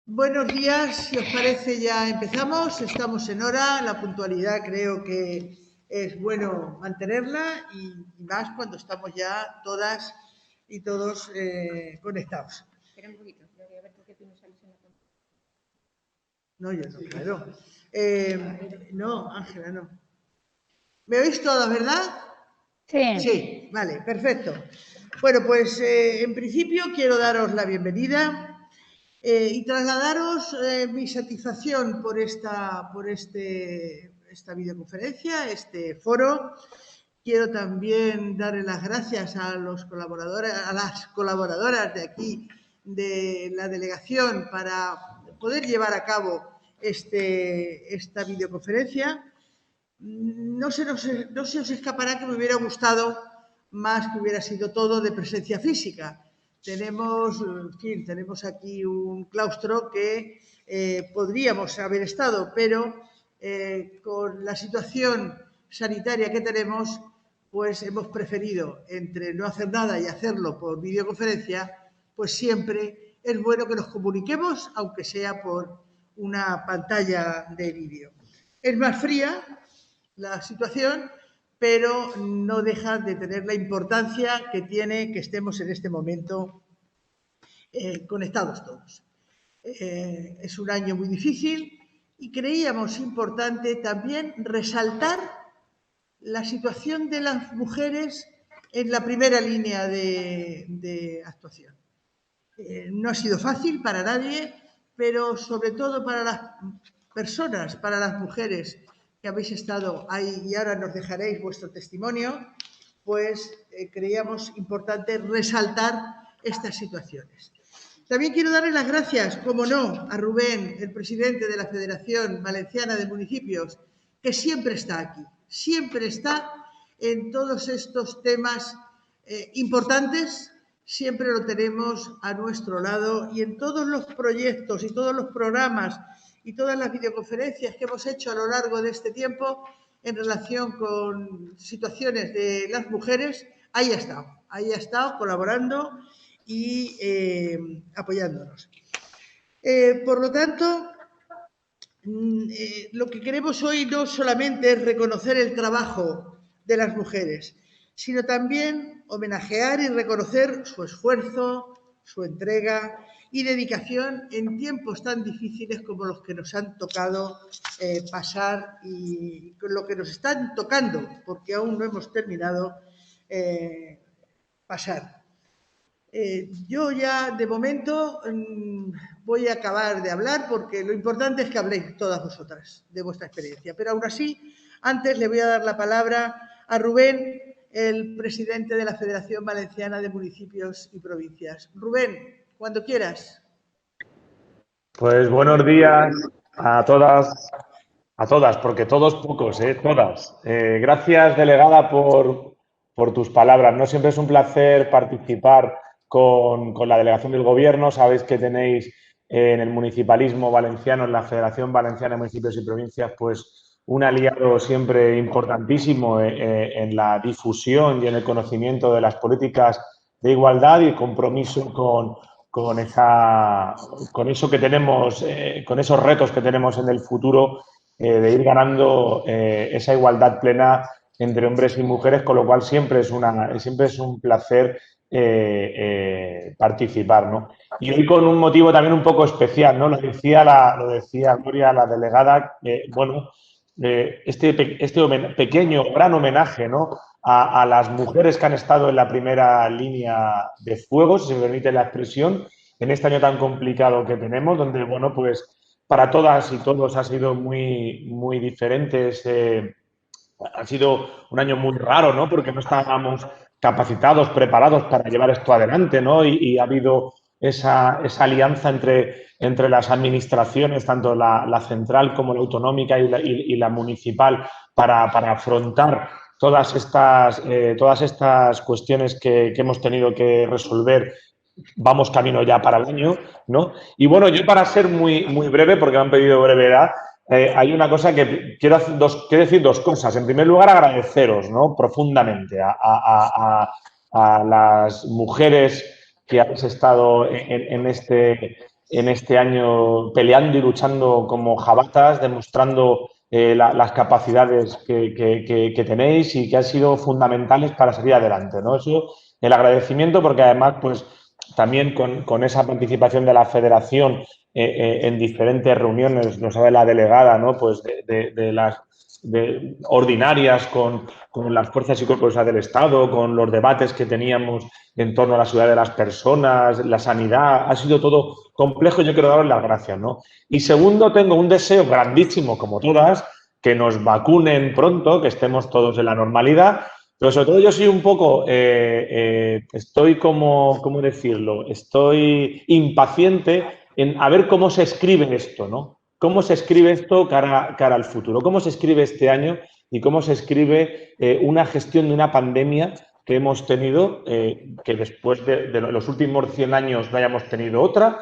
Buenos días, si os parece ya empezamos, estamos en hora, la puntualidad creo que es bueno mantenerla y más cuando estamos ya todas y todos conectados. Espera un poquito, Gloria, a ver por qué tú no sales en la pantalla. No, yo no, claro. No, Ángela, no. ¿Me oís todas, verdad? Sí. Sí, vale, perfecto. Bueno, pues en principio quiero daros la bienvenida y trasladaros mi satisfacción por esta videoconferencia, este foro. Quiero también darle las gracias a los colaboradores, a las colaboradoras de aquí de la delegación para poder llevar a cabo esta videoconferencia. No se os escapará que me hubiera gustado más que hubiera sido todo de presencia física. Tenemos aquí un claustro que podríamos haber estado, pero con la situación sanitaria que tenemos, pues hemos preferido, entre no hacer nada y hacerlo por videoconferencia, pues siempre es bueno que nos comuniquemos, aunque sea por una pantalla de vídeo. Es más fría la situación, pero no deja de tener la importancia que tiene que estemos en este momento conectados todos. Es un año muy difícil y creíamos importante también resaltar la situación de las mujeres en la primera línea de actuación. No ha sido fácil para nadie, pero sobre todo para las personas, para las mujeres que habéis estado ahí y ahora nos dejaréis vuestro testimonio, pues creíamos importante resaltar estas situaciones. También quiero darle las gracias, como no, a Rubén, el presidente de la Federación Valenciana de Municipios, que siempre está aquí, siempre está en todos estos temas importantes, siempre lo tenemos a nuestro lado y en todos los proyectos y todos los programas y todas las videoconferencias que hemos hecho a lo largo de este tiempo en relación con situaciones de las mujeres, ahí ha estado colaborando y apoyándonos. Por lo tanto, lo que queremos hoy no solamente es reconocer el trabajo de las mujeres, sino también homenajear y reconocer su esfuerzo, su entrega y dedicación en tiempos tan difíciles como los que nos han tocado pasar y con lo que nos están tocando, porque aún no hemos terminado pasar. Yo ya de momento voy a acabar de hablar porque lo importante es que habléis todas vosotras de vuestra experiencia. Pero aún así, antes le voy a dar la palabra a Rubén, el presidente de la Federación Valenciana de Municipios y Provincias. Rubén, cuando quieras. Pues buenos días a todas, porque todos pocos, todas. Gracias, delegada, por tus palabras. No siempre es un placer participar con la delegación del Gobierno. Sabéis que tenéis en el municipalismo valenciano, en la Federación Valenciana de Municipios y Provincias, pues un aliado siempre importantísimo en la difusión y en el conocimiento de las políticas de igualdad y compromiso con eso que tenemos, con esos retos que tenemos en el futuro de ir ganando esa igualdad plena entre hombres y mujeres, con lo cual siempre es un placer participar, ¿no? Y hoy con un motivo también un poco especial, ¿no? Lo decía Gloria, la delegada, este pequeño, gran homenaje, ¿no? A las mujeres que han estado en la primera línea de fuego, si se me permite la expresión, en este año tan complicado que tenemos, donde, bueno, pues para todas y todos ha sido muy, muy diferente. Ha sido un año muy raro, ¿no? Porque no estábamos capacitados, preparados para llevar esto adelante, ¿no? Y ha habido esa alianza entre las administraciones, tanto la central como la autonómica y la municipal, para afrontar todas estas cuestiones que hemos tenido que resolver. Vamos camino ya para el año, ¿no? Y bueno, yo para ser muy, muy breve, porque me han pedido brevedad, hay una cosa que quiero decir dos cosas. En primer lugar, agradeceros, ¿no? Profundamente a las mujeres que habéis estado en en este año peleando y luchando como jabatas, demostrando las capacidades que tenéis y que han sido fundamentales para salir adelante, ¿no? Eso, el agradecimiento, porque además, pues también con esa participación de la federación en diferentes reuniones, nos sabe la delegada, ¿no? Pues de las ordinarias con las fuerzas y cuerpos del Estado, con los debates que teníamos en torno a la seguridad de las personas, la sanidad, ha sido todo complejo y yo quiero daros las gracias, ¿no? Y segundo, tengo un deseo grandísimo, como todas, que nos vacunen pronto, que estemos todos en la normalidad, pero sobre todo yo soy un poco, estoy como, ¿cómo decirlo? Estoy impaciente en a ver cómo se escribe esto, ¿no? ¿Cómo se escribe esto cara al futuro? ¿Cómo se escribe este año y cómo se escribe una gestión de una pandemia que hemos tenido, que después de los últimos 100 años no hayamos tenido otra?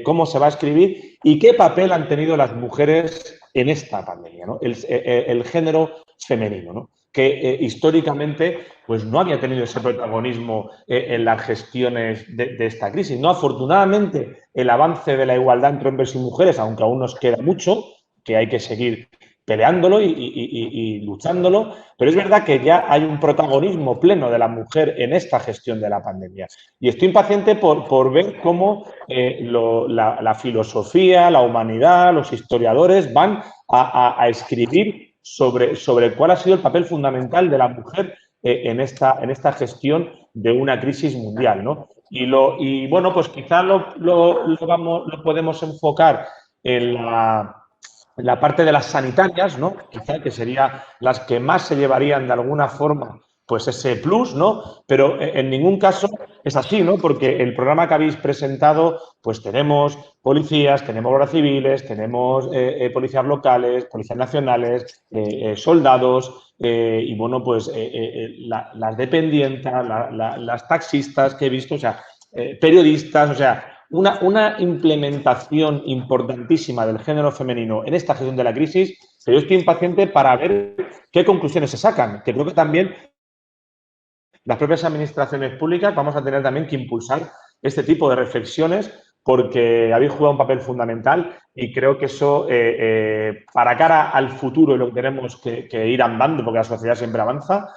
¿Cómo se va a escribir? ¿Y qué papel han tenido las mujeres en esta pandemia, ¿no? El género femenino, ¿no? Que históricamente pues no había tenido ese protagonismo en las gestiones de esta crisis. No, afortunadamente, el avance de la igualdad entre hombres y mujeres, aunque aún nos queda mucho, que hay que seguir peleándolo y luchándolo, pero es verdad que ya hay un protagonismo pleno de la mujer en esta gestión de la pandemia. Y estoy impaciente por ver cómo la filosofía, la humanidad, los historiadores van a escribir sobre cuál ha sido el papel fundamental de la mujer en esta gestión de una crisis mundial, ¿no? Y bueno, pues quizá lo podemos enfocar en la parte de las sanitarias, ¿no? Quizá que serían las que más se llevarían de alguna forma pues ese plus, ¿no? Pero en ningún caso es así, ¿no? Porque el programa que habéis presentado, pues tenemos policías, tenemos guardias civiles, tenemos policías locales, policías nacionales, soldados y, bueno, pues las dependientes, las taxistas que he visto, o sea, periodistas, o sea, una implementación importantísima del género femenino en esta gestión de la crisis, que yo estoy impaciente para ver qué conclusiones se sacan, que creo que también las propias administraciones públicas vamos a tener también que impulsar este tipo de reflexiones porque habéis jugado un papel fundamental y creo que eso, para cara al futuro y lo que tenemos que ir andando, porque la sociedad siempre avanza,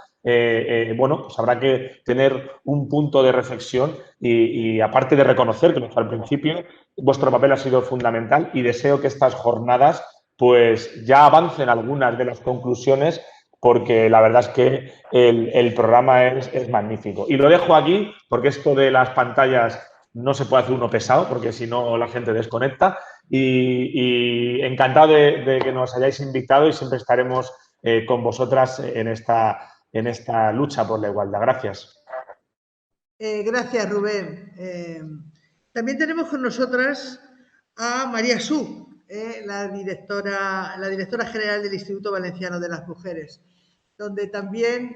bueno, pues habrá que tener un punto de reflexión y aparte de reconocer que al principio vuestro papel ha sido fundamental y deseo que estas jornadas pues ya avancen algunas de las conclusiones porque la verdad es que el programa es magnífico. Y lo dejo aquí porque esto de las pantallas no se puede hacer uno pesado porque si no la gente desconecta y encantado de que nos hayáis invitado y siempre estaremos con vosotras en esta lucha por la igualdad. Gracias. Gracias, Rubén. También tenemos con nosotras a María Su, la directora general del Instituto Valenciano de las Mujeres, donde también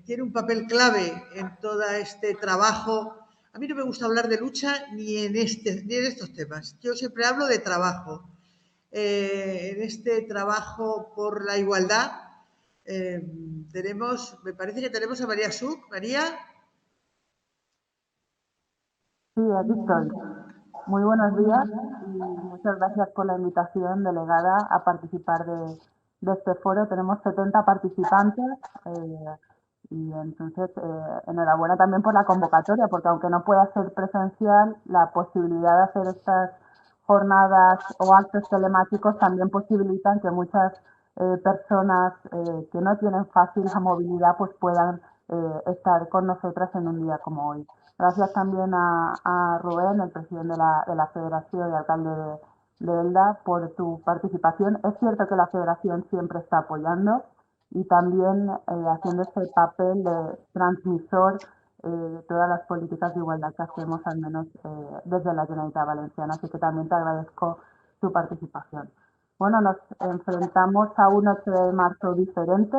tiene un papel clave en todo este trabajo. A mí no me gusta hablar de lucha ni en estos temas. Yo siempre hablo de trabajo. En este trabajo por la igualdad me parece que tenemos a María Su. María. Sí, aquí estoy. Muy buenos días y muchas gracias por la invitación, delegada, a participar de este foro. Tenemos 70 participantes y entonces enhorabuena también por la convocatoria, porque aunque no pueda ser presencial, la posibilidad de hacer estas jornadas o actos telemáticos también posibilitan que muchas personas que no tienen fácil la movilidad pues puedan estar con nosotras en un día como hoy. Gracias también a Rubén, el presidente de la Federación y alcalde de Elda, por tu participación. Es cierto que la Federación siempre está apoyando y también haciendo este papel de transmisor de todas las políticas de igualdad que hacemos, al menos desde la Generalitat Valenciana. Así que también te agradezco tu participación. Bueno, nos enfrentamos a un 8 de marzo diferente,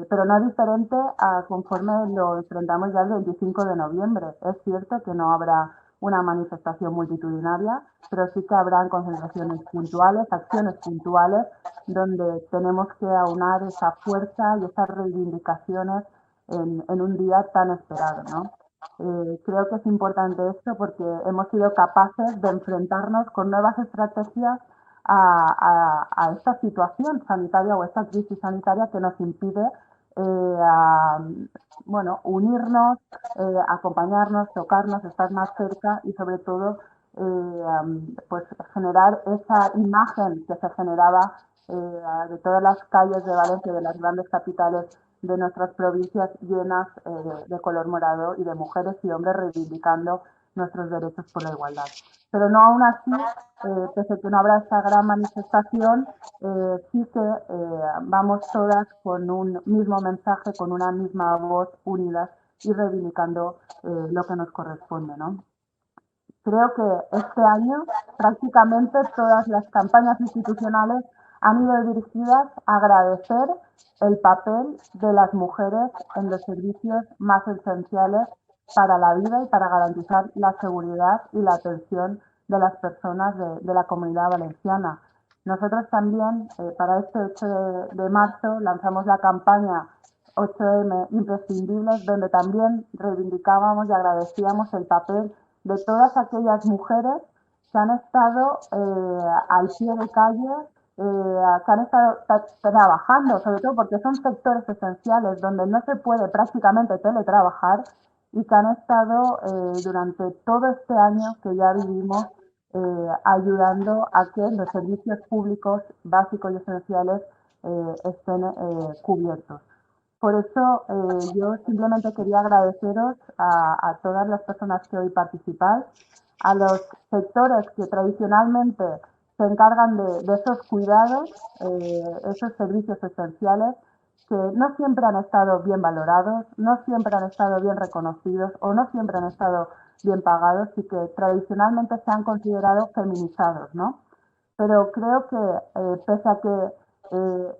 pero no diferente a conforme lo enfrentamos ya el 25 de noviembre. Es cierto que no habrá una manifestación multitudinaria, pero sí que habrán concentraciones puntuales, acciones puntuales, donde tenemos que aunar esa fuerza y esas reivindicaciones en un día tan esperado, ¿no? Creo que es importante esto porque hemos sido capaces de enfrentarnos con nuevas estrategias a esta situación sanitaria o esta crisis sanitaria que nos impide bueno, unirnos, acompañarnos, tocarnos, estar más cerca y sobre todo pues generar esa imagen que se generaba de todas las calles de Valencia, de las grandes capitales de nuestras provincias llenas de color morado y de mujeres y hombres reivindicando nuestros derechos por la igualdad. Pero no aún así, pese a que no habrá esta gran manifestación, sí que vamos todas con un mismo mensaje, con una misma voz, unidas y reivindicando lo que nos corresponde, ¿no? Creo que este año prácticamente todas las campañas institucionales han ido dirigidas a agradecer el papel de las mujeres en los servicios más esenciales para la vida y para garantizar la seguridad y la atención de las personas de la comunidad valenciana. Nosotros también, para este 8 de marzo, lanzamos la campaña 8M Imprescindibles, donde también reivindicábamos y agradecíamos el papel de todas aquellas mujeres que han estado al pie de calle, que han estado trabajando, sobre todo porque son sectores esenciales donde no se puede prácticamente teletrabajar y que han estado durante todo este año que ya vivimos ayudando a que los servicios públicos básicos y esenciales estén cubiertos. Por eso yo simplemente quería agradeceros a todas las personas que hoy participáis, a los sectores que tradicionalmente se encargan de esos cuidados, esos servicios esenciales, que no siempre han estado bien valorados, no siempre han estado bien reconocidos o no siempre han estado bien pagados y que tradicionalmente se han considerado feminizados, ¿no? Pero creo que pese a que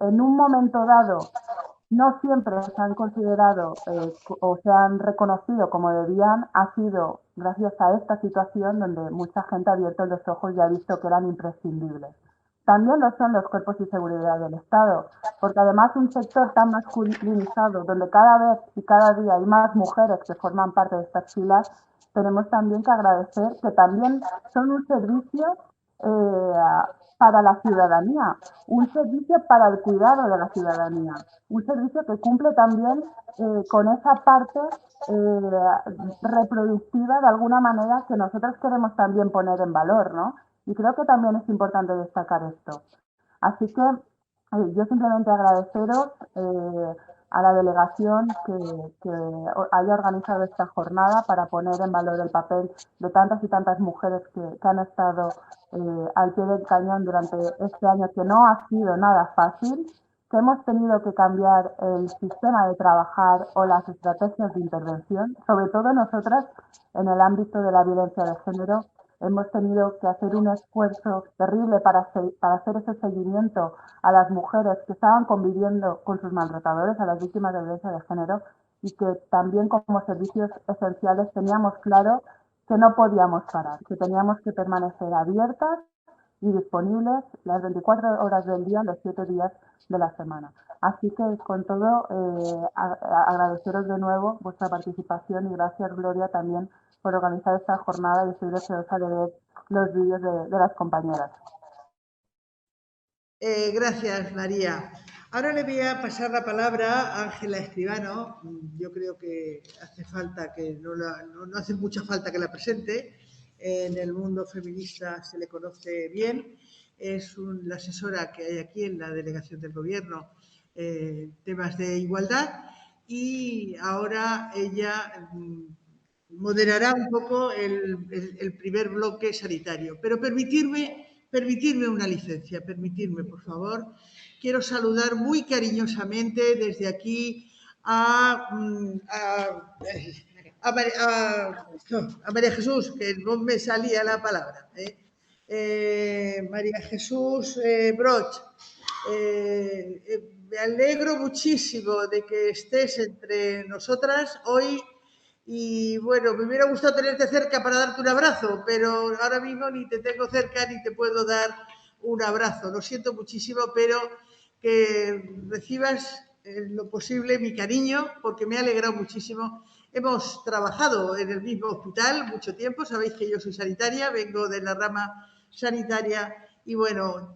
en un momento dado no siempre se han considerado o se han reconocido como debían, ha sido gracias a esta situación donde mucha gente ha abierto los ojos y ha visto que eran imprescindibles. También lo son los cuerpos y seguridad del Estado, porque además un sector tan masculinizado, donde cada vez y cada día hay más mujeres que forman parte de estas filas, tenemos también que agradecer que también son un servicio para la ciudadanía, un servicio para el cuidado de la ciudadanía, un servicio que cumple también con esa parte reproductiva de alguna manera que nosotros queremos también poner en valor, ¿no? Y creo que también es importante destacar esto. Así que yo simplemente agradeceros a la delegación que haya organizado esta jornada para poner en valor el papel de tantas y tantas mujeres que han estado al pie del cañón durante este año, que no ha sido nada fácil, que hemos tenido que cambiar el sistema de trabajar o las estrategias de intervención, sobre todo nosotras en el ámbito de la violencia de género. Hemos tenido que hacer un esfuerzo terrible para hacer ese seguimiento a las mujeres que estaban conviviendo con sus maltratadores, a las víctimas de violencia de género, y que también como servicios esenciales teníamos claro que no podíamos parar, que teníamos que permanecer abiertas y disponibles las 24 horas del día, los 7 días de la semana. Así que con todo, agradeceros de nuevo vuestra participación y gracias, Gloria, también por organizar esta jornada y estoy deseosa de ver los vídeos de las compañeras. Gracias, María. Ahora le voy a pasar la palabra a Ángela Escribano. Yo creo que hace falta que no hace mucha falta que la presente. En el mundo feminista se le conoce bien. Es la asesora que hay aquí en la delegación del Gobierno en temas de igualdad y ahora ella moderará un poco el primer bloque sanitario. Pero permitirme una licencia, permitirme, por favor. Quiero saludar muy cariñosamente desde aquí a María Jesús, que no me salía la palabra. María Jesús Broch. Me alegro muchísimo de que estés entre nosotras hoy. Y bueno, me hubiera gustado tenerte cerca para darte un abrazo, pero ahora mismo ni te tengo cerca ni te puedo dar un abrazo. Lo siento muchísimo, pero que recibas en lo posible mi cariño, porque me ha alegrado muchísimo hemos trabajado en el mismo hospital mucho tiempo. Sabéis que yo soy sanitaria, vengo de la rama sanitaria y bueno,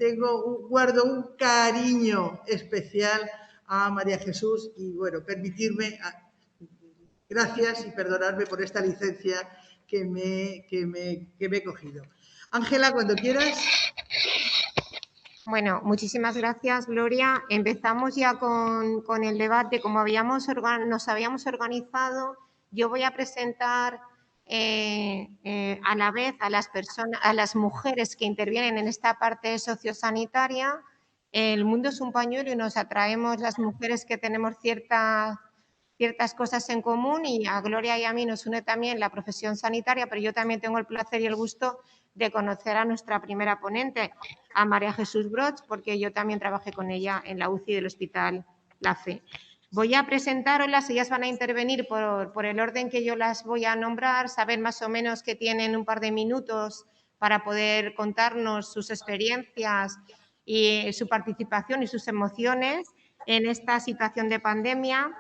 guardo un cariño especial a María Jesús y bueno, permitirme, gracias y perdonadme por esta licencia que me he cogido. Ángela, cuando quieras. Bueno, muchísimas gracias, Gloria. Empezamos ya con el debate. Como nos habíamos organizado, yo voy a presentar a la vez a las mujeres que intervienen en esta parte sociosanitaria. El mundo es un pañuelo y nos atraemos las mujeres que tenemos ciertas cosas en común, y a Gloria y a mí nos une también la profesión sanitaria, pero yo también tengo el placer y el gusto de conocer a nuestra primera ponente, a María Jesús Broch, porque yo también trabajé con ella en la UCI del Hospital La Fe. Voy a presentarlas, ellas van a intervenir por el orden que yo las voy a nombrar, saben más o menos que tienen un par de minutos para poder contarnos sus experiencias y su participación y sus emociones en esta situación de pandemia.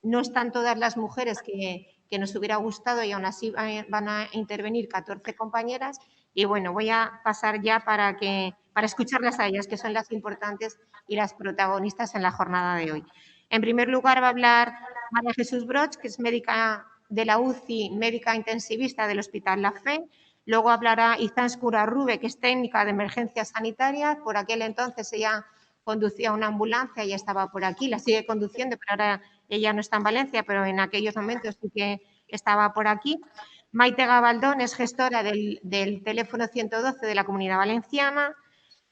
No están todas las mujeres que nos hubiera gustado y aún así van a intervenir 14 compañeras. Y bueno, voy a pasar ya para escucharlas a ellas, que son las importantes y las protagonistas en la jornada de hoy. En primer lugar va a hablar María Jesús Broch, que es médica de la UCI, médica intensivista del Hospital La Fe. Luego hablará Izaskun Rube, que es técnica de emergencias sanitarias. Por aquel entonces ella conducía una ambulancia y estaba por aquí, la sigue conduciendo, pero ahora ella no está en Valencia, pero en aquellos momentos sí que estaba por aquí. Maite Gabaldón es gestora del teléfono 112 de la Comunidad Valenciana.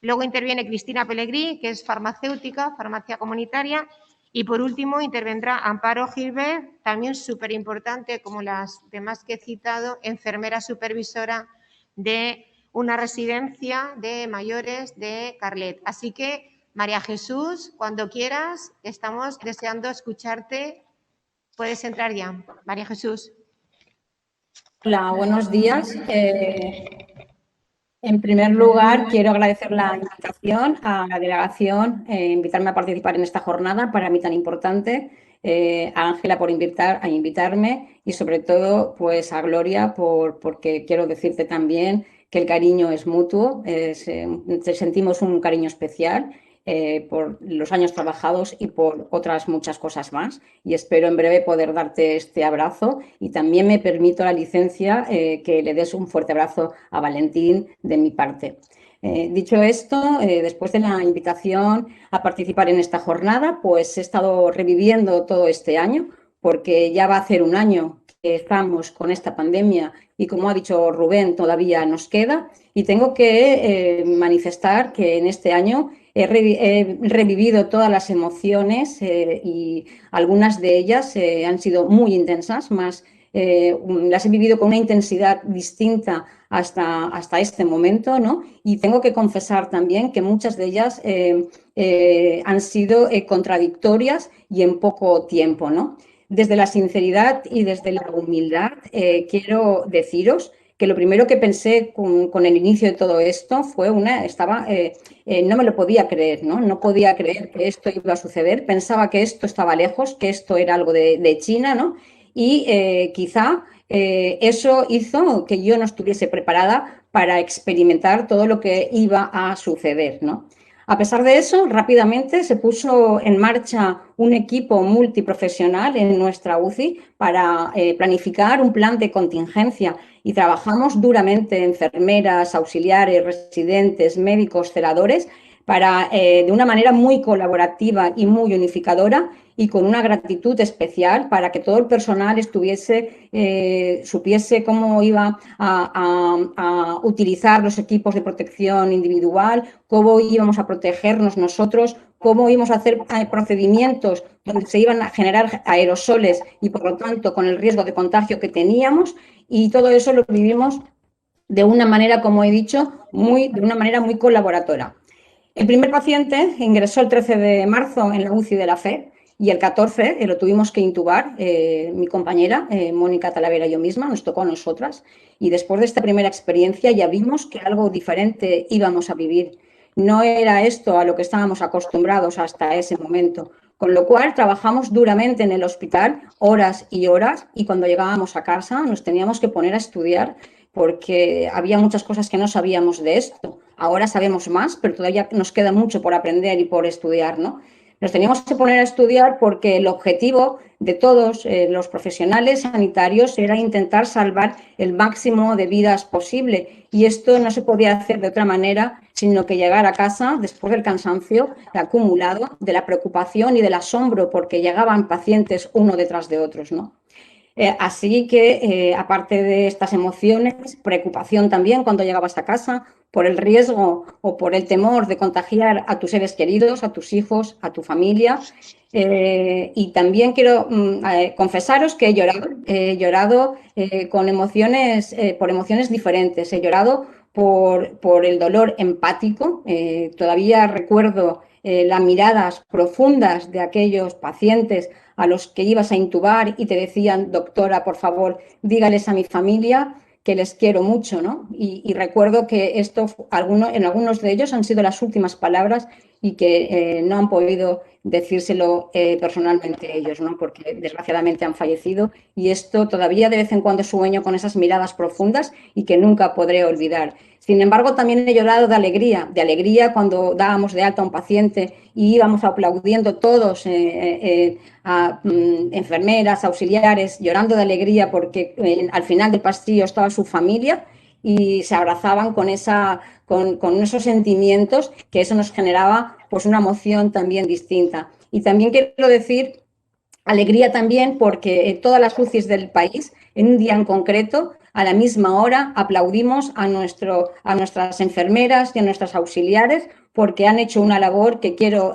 Luego interviene Cristina Pellegrí, que es farmacéutica, farmacia comunitaria. Y por último intervendrá Amparo Gilbert, también súper importante, como las demás que he citado, enfermera supervisora de una residencia de mayores de Carlet. Así que, María Jesús, cuando quieras, estamos deseando escucharte. Puedes entrar ya, María Jesús. Hola, buenos días. En primer lugar, quiero agradecer la invitación a la delegación, invitarme a participar en esta jornada para mí tan importante, a Ángela por invitarme y sobre todo pues a Gloria porque quiero decirte también que el cariño es mutuo, sentimos un cariño especial por los años trabajados y por otras muchas cosas más, y espero en breve poder darte este abrazo, y también me permito la licencia que le des un fuerte abrazo a Valentín de mi parte. Dicho esto, después de la invitación a participar en esta jornada, pues he estado reviviendo todo este año, porque ya va a hacer un año que estamos con esta pandemia y, como ha dicho Rubén, todavía nos queda, y tengo que manifestar que en este año he revivido todas las emociones y algunas de ellas han sido muy intensas, las he vivido con una intensidad distinta hasta este momento, ¿no? Y tengo que confesar también que muchas de ellas han sido contradictorias y en poco tiempo, ¿no? Desde la sinceridad y desde la humildad quiero deciros que lo primero que pensé con el inicio de todo esto fue no me lo podía creer, ¿no? No podía creer que esto iba a suceder. Pensaba que esto estaba lejos, que esto era algo de China, ¿no? Y quizá eso hizo que yo no estuviese preparada para experimentar todo lo que iba a suceder, ¿no? A pesar de eso, rápidamente se puso en marcha un equipo multiprofesional en nuestra UCI para planificar un plan de contingencia, y trabajamos duramente enfermeras, auxiliares, residentes, médicos, celadores, de una manera muy colaborativa y muy unificadora, y con una gratitud especial para que todo el personal supiese cómo iba a utilizar los equipos de protección individual, cómo íbamos a protegernos nosotros, cómo íbamos a hacer procedimientos donde se iban a generar aerosoles y, por lo tanto, con el riesgo de contagio que teníamos, y todo eso lo vivimos de una manera, como he dicho, de una manera muy colaboradora. El primer paciente ingresó el 13 de marzo en la UCI de La Fe, y el 14 lo tuvimos que intubar, mi compañera Mónica Talavera y yo misma, nos tocó a nosotras, y después de esta primera experiencia ya vimos que algo diferente íbamos a vivir. No era esto a lo que estábamos acostumbrados hasta ese momento. Con lo cual trabajamos duramente en el hospital, horas y horas, y cuando llegábamos a casa nos teníamos que poner a estudiar porque había muchas cosas que no sabíamos de esto. Ahora sabemos más, pero todavía nos queda mucho por aprender y por estudiar, ¿no? Nos teníamos que poner a estudiar porque el objetivo de todos los profesionales sanitarios era intentar salvar el máximo de vidas posible, y esto no se podía hacer de otra manera sino que llegar a casa después del cansancio acumulado, de la preocupación y del asombro porque llegaban pacientes uno detrás de otros, ¿no? Así que, aparte de estas emociones, preocupación también cuando llegabas a casa por el riesgo o por el temor de contagiar a tus seres queridos, a tus hijos, a tu familia. Y también quiero confesaros que he llorado con emociones, por emociones diferentes. He llorado por el dolor empático. Todavía recuerdo las miradas profundas de aquellos pacientes a los que ibas a intubar y te decían, doctora, por favor, dígales a mi familia que les quiero mucho, ¿no? Y recuerdo que esto, en algunos de ellos han sido las últimas palabras y que no han podido decírselo personalmente ellos, ¿no? Porque desgraciadamente han fallecido, y esto todavía de vez en cuando sueño con esas miradas profundas y que nunca podré olvidar. Sin embargo, también he llorado de alegría cuando dábamos de alta a un paciente y íbamos aplaudiendo todos a enfermeras, auxiliares, llorando de alegría porque al final del pasillo estaba su familia y se abrazaban con esos sentimientos, que eso nos generaba pues una emoción también distinta. Y también quiero decir alegría también porque en todas las UCIs del país, en un día en concreto, a la misma hora, aplaudimos a nuestras enfermeras y a nuestras auxiliares porque han hecho una labor que quiero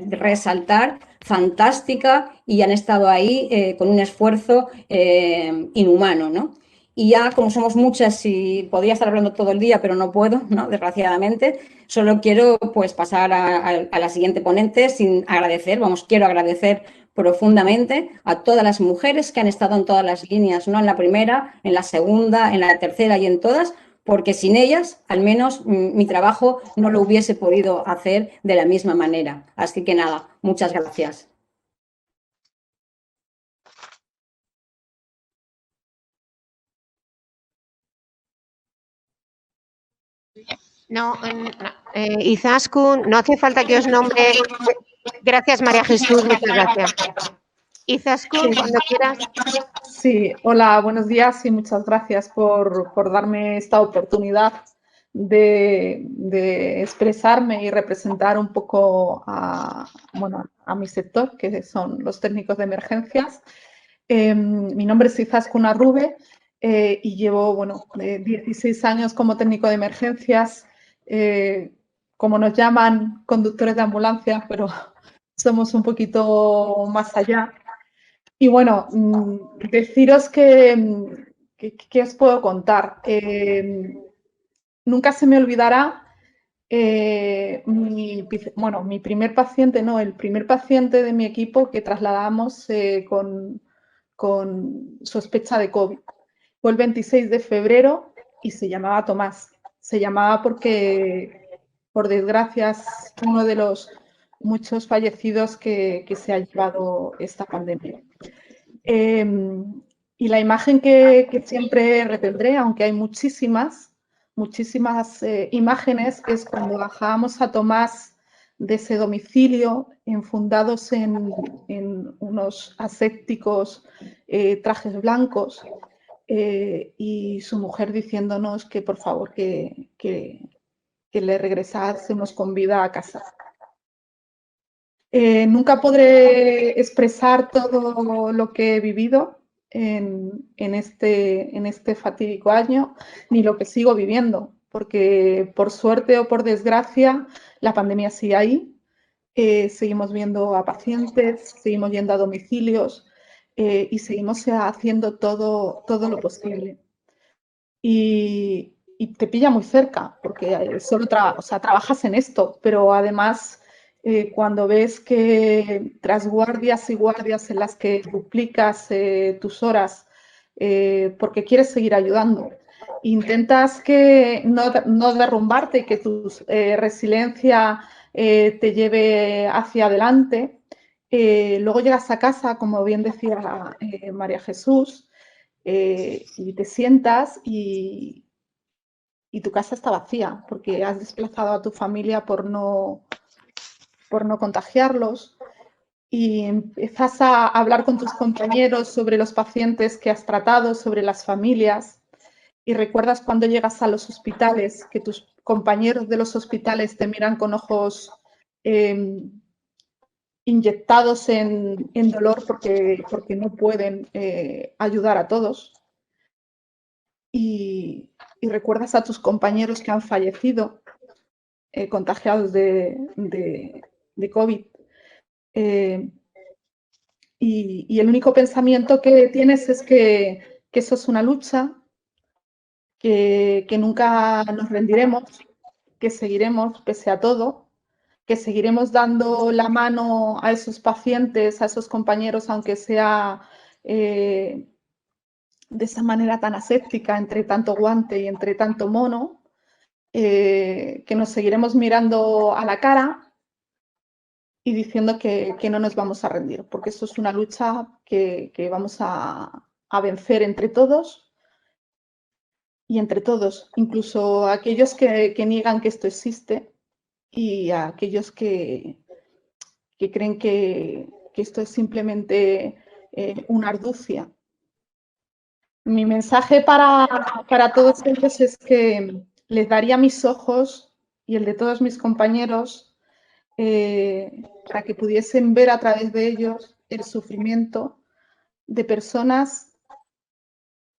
resaltar, fantástica, y han estado ahí con un esfuerzo inhumano, ¿no? Y ya, como somos muchas y podría estar hablando todo el día, pero no puedo, ¿no? Desgraciadamente, solo quiero pues pasar a la siguiente ponente sin agradecer, quiero agradecer profundamente a todas las mujeres que han estado en todas las líneas, no en la primera, en la segunda, en la tercera y en todas, porque sin ellas, al menos, mi trabajo no lo hubiese podido hacer de la misma manera. Así que nada, muchas gracias. No, Izaskun, no hace falta que os nombre. Gracias, María Jesús, muchas gracias. Izaskun, cuando quieras. Sí, hola, buenos días y muchas gracias por darme esta oportunidad de expresarme y representar un poco a mi sector, que son los técnicos de emergencias. Mi nombre es Izaskun Arrube y llevo 16 años como técnico de emergencias, como nos llaman, conductores de ambulancia, pero somos un poquito más allá. Y bueno, deciros que os puedo contar. Nunca se me olvidará mi primer paciente, no, el primer paciente de mi equipo que trasladamos con sospecha de COVID. Fue el 26 de febrero y se llamaba Tomás. Se llamaba porque, por desgracia, es uno de los muchos fallecidos que se ha llevado esta pandemia. Y la imagen que siempre retendré, aunque hay muchísimas imágenes, es cuando bajábamos a Tomás de ese domicilio enfundados en unos asépticos trajes blancos y su mujer diciéndonos que por favor que le regresásemos con vida a casa. Nunca podré expresar todo lo que he vivido en este fatídico año, ni lo que sigo viviendo, porque por suerte o por desgracia la pandemia sigue ahí. Seguimos viendo a pacientes, seguimos yendo a domicilios y seguimos haciendo todo lo posible. Y te pilla muy cerca, porque solo trabajas en esto, pero además cuando ves que tras guardias y guardias en las que duplicas tus horas porque quieres seguir ayudando, intentas que no derrumbarte y que tu resiliencia te lleve hacia adelante, Luego llegas a casa, como bien decía María Jesús, y te sientas y tu casa está vacía porque has desplazado a tu familia por no contagiarlos, y empiezas a hablar con tus compañeros sobre los pacientes que has tratado, sobre las familias, y recuerdas cuando llegas a los hospitales que tus compañeros de los hospitales te miran con ojos inyectados en dolor porque no pueden ayudar a todos. Y recuerdas a tus compañeros que han fallecido contagiados de COVID. Y el único pensamiento que tienes es que eso es una lucha, que nunca nos rendiremos, que seguiremos pese a todo, que seguiremos dando la mano a esos pacientes, a esos compañeros, aunque sea de esa manera tan aséptica, entre tanto guante y entre tanto mono, que nos seguiremos mirando a la cara y diciendo que no nos vamos a rendir, porque esto es una lucha que vamos a vencer entre todos y entre todos, incluso aquellos que niegan que esto existe y a aquellos que creen que esto es simplemente una arducia. Mi mensaje para todos ellos es que les daría mis ojos y el de todos mis compañeros para que pudiesen ver a través de ellos el sufrimiento de personas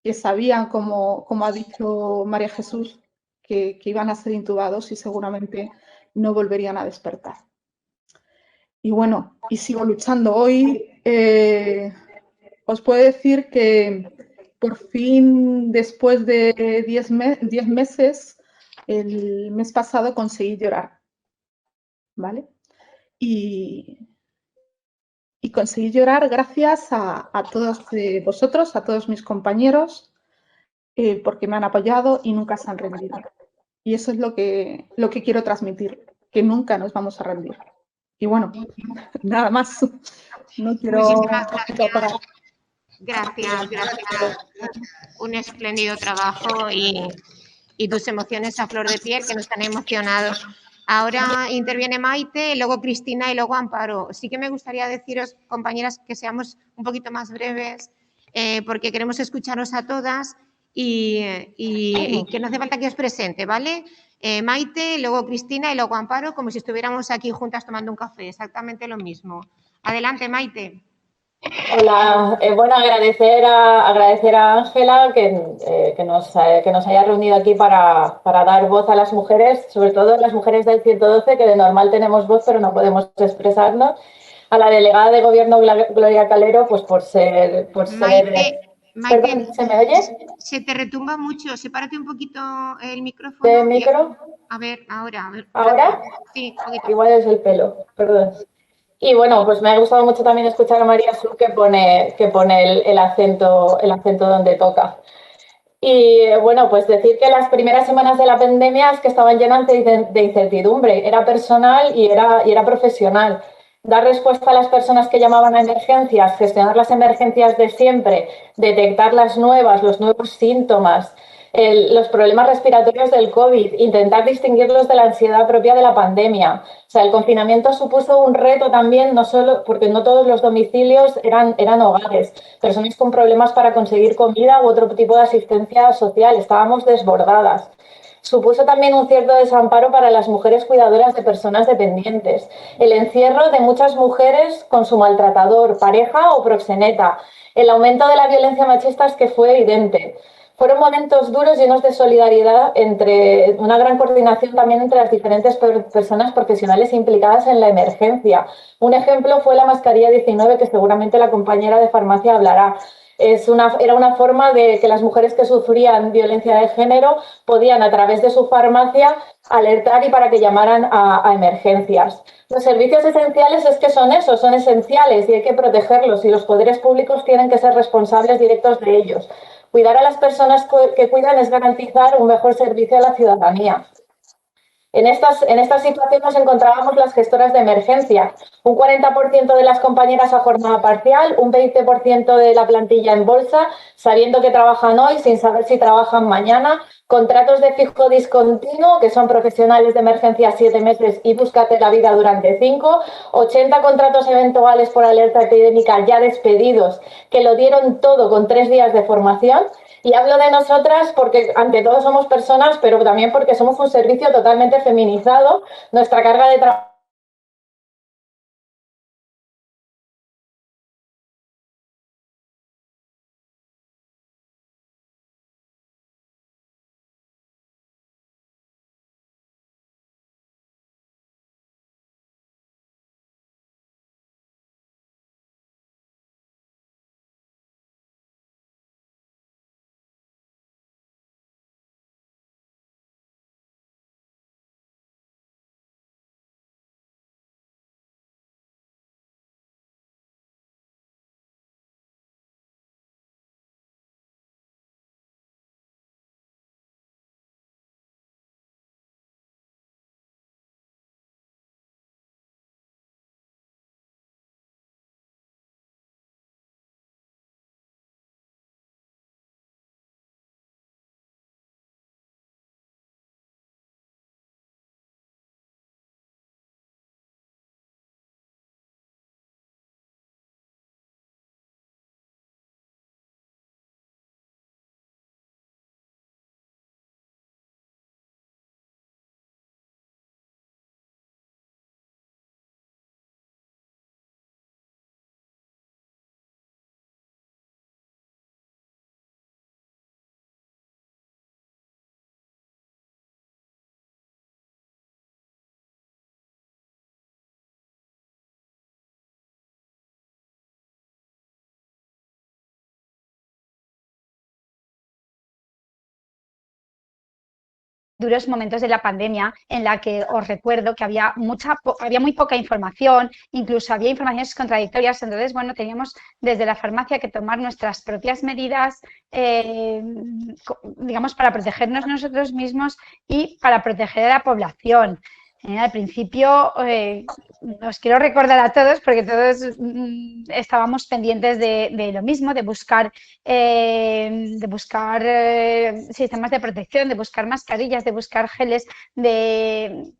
que sabían, como ha dicho María Jesús, que iban a ser intubados y seguramente no volverían a despertar. Y bueno, y sigo luchando. Hoy os puedo decir que por fin, después de 10 meses, el mes pasado conseguí llorar, ¿vale? Y conseguí llorar gracias a todos vosotros, a todos mis compañeros, porque me han apoyado y nunca se han rendido. Y eso es lo que quiero transmitir, que nunca nos vamos a rendir. Y bueno, nada más. No quiero... Muchísimas gracias. Gracias. Un espléndido trabajo y tus emociones a flor de piel que nos han emocionado. Ahora interviene Maite, luego Cristina y luego Amparo. Sí que me gustaría deciros, compañeras, que seamos un poquito más breves porque queremos escucharos a todas y que no hace falta que os presente, ¿vale? Maite, luego Cristina y luego Amparo, como si estuviéramos aquí juntas tomando un café, exactamente lo mismo. Adelante, Maite. Hola, bueno, agradecer a Ángela que nos haya reunido aquí para dar voz a las mujeres, sobre todo las mujeres del 112, que de normal tenemos voz pero no podemos expresarnos. A la delegada de Gobierno, Gloria Calero, pues por ser... Maite, Perdón, ¿se me oye? Se te retumba mucho, sepárate un poquito el micrófono. ¿De micro? A ver, ahora. ¿Ahora? Sí, un poquito. Igual es el pelo, perdón. Y bueno, pues me ha gustado mucho también escuchar a María Jesús que pone el acento donde toca. Y bueno, pues decir que las primeras semanas de la pandemia es que estaban llenas de incertidumbre. Era personal y era profesional. Dar respuesta a las personas que llamaban a emergencias, gestionar las emergencias de siempre, detectar las nuevas, los nuevos síntomas, los problemas respiratorios del COVID, intentar distinguirlos de la ansiedad propia de la pandemia. O sea, el confinamiento supuso un reto también, no solo porque no todos los domicilios eran hogares, personas con problemas para conseguir comida u otro tipo de asistencia social, estábamos desbordadas. Supuso también un cierto desamparo para las mujeres cuidadoras de personas dependientes. El encierro de muchas mujeres con su maltratador, pareja o proxeneta. El aumento de la violencia machista es que fue evidente. Fueron momentos duros llenos de solidaridad, entre una gran coordinación también entre las diferentes personas profesionales implicadas en la emergencia. Un ejemplo fue la mascarilla 19, que seguramente la compañera de farmacia hablará. Era una forma de que las mujeres que sufrían violencia de género podían, a través de su farmacia, alertar y para que llamaran a emergencias. Los servicios esenciales es que son eso, son esenciales y hay que protegerlos, y los poderes públicos tienen que ser responsables directos de ellos. Cuidar a las personas que cuidan es garantizar un mejor servicio a la ciudadanía. En estas situaciones nos encontrábamos las gestoras de emergencia, un 40% de las compañeras a jornada parcial, un 20% de la plantilla en bolsa, sabiendo que trabajan hoy sin saber si trabajan mañana, contratos de fijo discontinuo, que son profesionales de emergencia 7 meses y búscate la vida durante 5, 80 contratos eventuales por alerta epidémica ya despedidos, que lo dieron todo con 3 días de formación. Y hablo de nosotras porque ante todo somos personas, pero también porque somos un servicio totalmente feminizado. Nuestra carga de trabajo duros momentos de la pandemia en la que os recuerdo que había muy poca información, incluso había informaciones contradictorias, entonces, bueno, teníamos desde la farmacia que tomar nuestras propias medidas, digamos, para protegernos nosotros mismos y para proteger a la población. Al principio, os quiero recordar a todos, porque todos estábamos pendientes de lo mismo, de buscar sistemas de protección, de buscar mascarillas, de buscar geles, de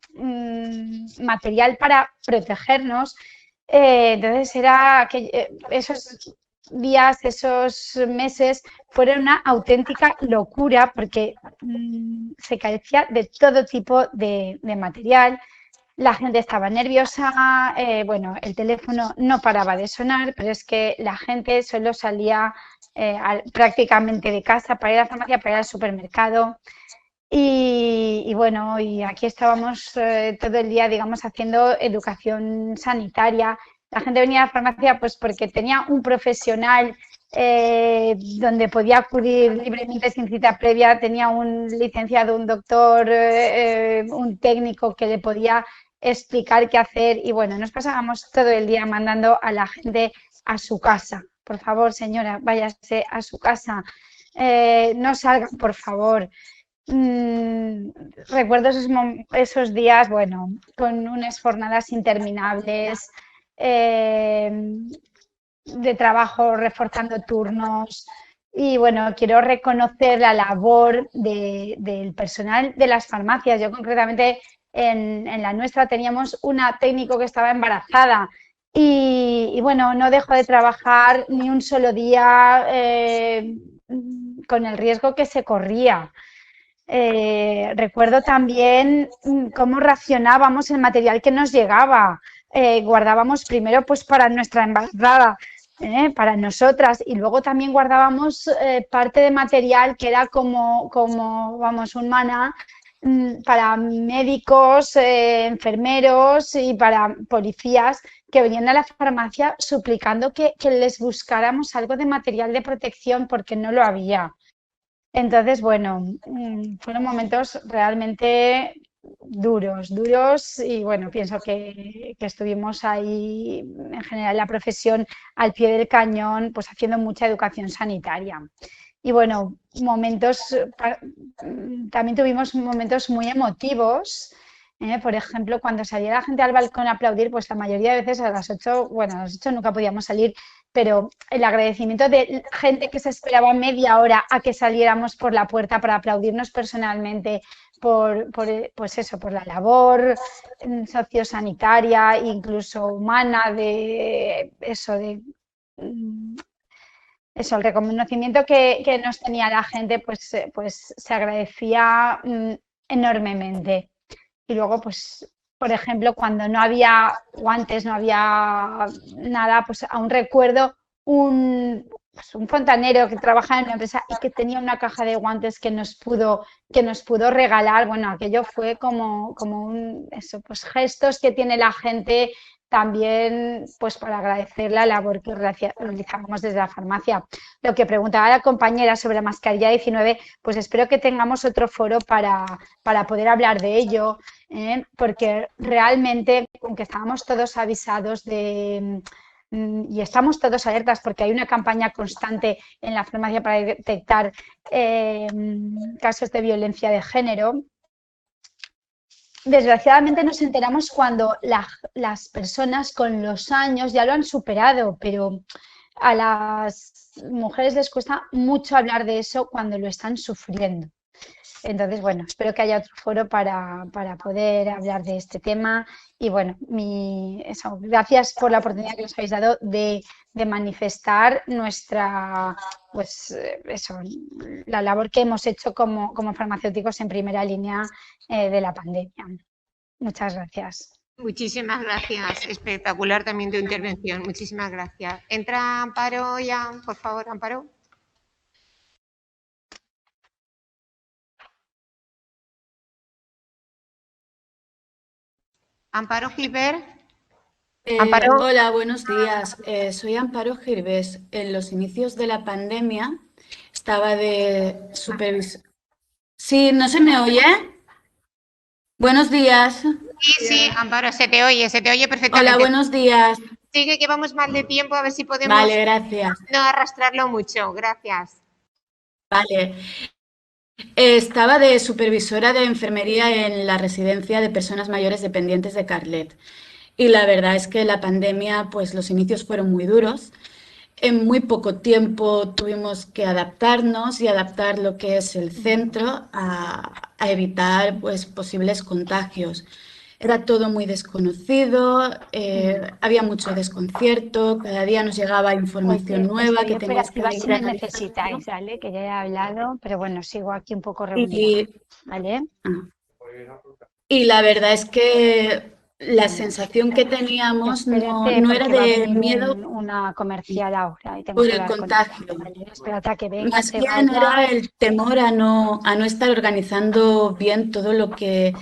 material para protegernos. Entonces, esos días, esos meses fueron una auténtica locura porque se carecía de todo tipo de material, la gente estaba nerviosa, bueno, el teléfono no paraba de sonar, pero es que la gente solo salía prácticamente de casa para ir a la farmacia, para ir al supermercado. Y bueno, y aquí estábamos todo el día, digamos, haciendo educación sanitaria. La gente venía a la farmacia pues porque tenía un profesional donde podía acudir libremente sin cita previa, tenía un licenciado, un doctor, un técnico que le podía explicar qué hacer. Y bueno, nos pasábamos todo el día mandando a la gente a su casa. Por favor, señora, váyase a su casa. No salgan, por favor. Recuerdo esos días, bueno, con unas jornadas interminables de trabajo, reforzando turnos. Y bueno, quiero reconocer la labor del personal de las farmacias. Yo concretamente en la nuestra teníamos una técnico que estaba embarazada y bueno, no dejó de trabajar ni un solo día con el riesgo que se corría. Recuerdo también cómo racionábamos el material que nos llegaba. Guardábamos primero pues para nuestra embarazada, para nosotras, y luego también guardábamos parte de material que era como vamos, un maná para médicos, enfermeros y para policías que venían a la farmacia suplicando que les buscáramos algo de material de protección porque no lo había. Entonces, bueno, fueron momentos realmente duros y bueno, pienso que estuvimos ahí, en general, la profesión al pie del cañón, pues haciendo mucha educación sanitaria. Y bueno, también tuvimos momentos muy emotivos Por ejemplo, cuando salía la gente al balcón a aplaudir, pues la mayoría de veces a las 8, bueno, a las 8 nunca podíamos salir, pero el agradecimiento de gente que se esperaba media hora a que saliéramos por la puerta para aplaudirnos personalmente pues eso, por la labor sociosanitaria, incluso humana, de eso, el reconocimiento que nos tenía la gente, pues se agradecía enormemente. Y luego, pues, por ejemplo, cuando no había guantes, no había nada, pues aún recuerdo un fontanero que trabajaba en una empresa y que tenía una caja de guantes que nos pudo regalar. Bueno, aquello fue como pues gestos que tiene la gente también, pues para agradecer la labor que realizábamos desde la farmacia. Lo que preguntaba la compañera sobre la mascarilla 19, pues espero que tengamos otro foro para poder hablar de ello, porque realmente, aunque estábamos todos avisados y estamos todos alertas porque hay una campaña constante en la farmacia para detectar casos de violencia de género, desgraciadamente nos enteramos cuando las personas con los años ya lo han superado, pero a las mujeres les cuesta mucho hablar de eso cuando lo están sufriendo. Entonces, bueno, espero que haya otro foro para poder hablar de este tema y bueno, gracias por la oportunidad que nos habéis dado de manifestar nuestra, pues eso, la labor que hemos hecho como farmacéuticos en primera línea de la pandemia. Muchas gracias. Muchísimas gracias. Espectacular también tu intervención. Muchísimas gracias. Entra Amparo ya, por favor, Amparo. Amparo Gilbert. Amparo. Hola, buenos días. Soy Amparo Girbés. En los inicios de la pandemia estaba de supervisor. Sí, ¿no se me oye? Buenos días. Sí, Amparo, se te oye perfectamente. Hola, buenos días. Sigue que vamos mal de tiempo, a ver si podemos. Vale, gracias. No arrastrarlo mucho, gracias. Vale. Estaba de supervisora de enfermería en la residencia de personas mayores dependientes de Carlet. Y la verdad es que la pandemia, pues los inicios fueron muy duros. En muy poco tiempo tuvimos que adaptarnos y adaptar lo que es el centro a evitar pues, posibles contagios. Era todo muy desconocido, había mucho desconcierto, cada día nos llegaba información nueva que tenías que si me necesitáis, ¿vale? Que ya he hablado, pero bueno, sigo aquí un poco reunida, ¿vale? Y la verdad es que la sensación que teníamos no era de miedo una comercial ahora y tengo por que el contagio. Espérate a que venga, más bien era el temor a no estar organizando bien todo lo que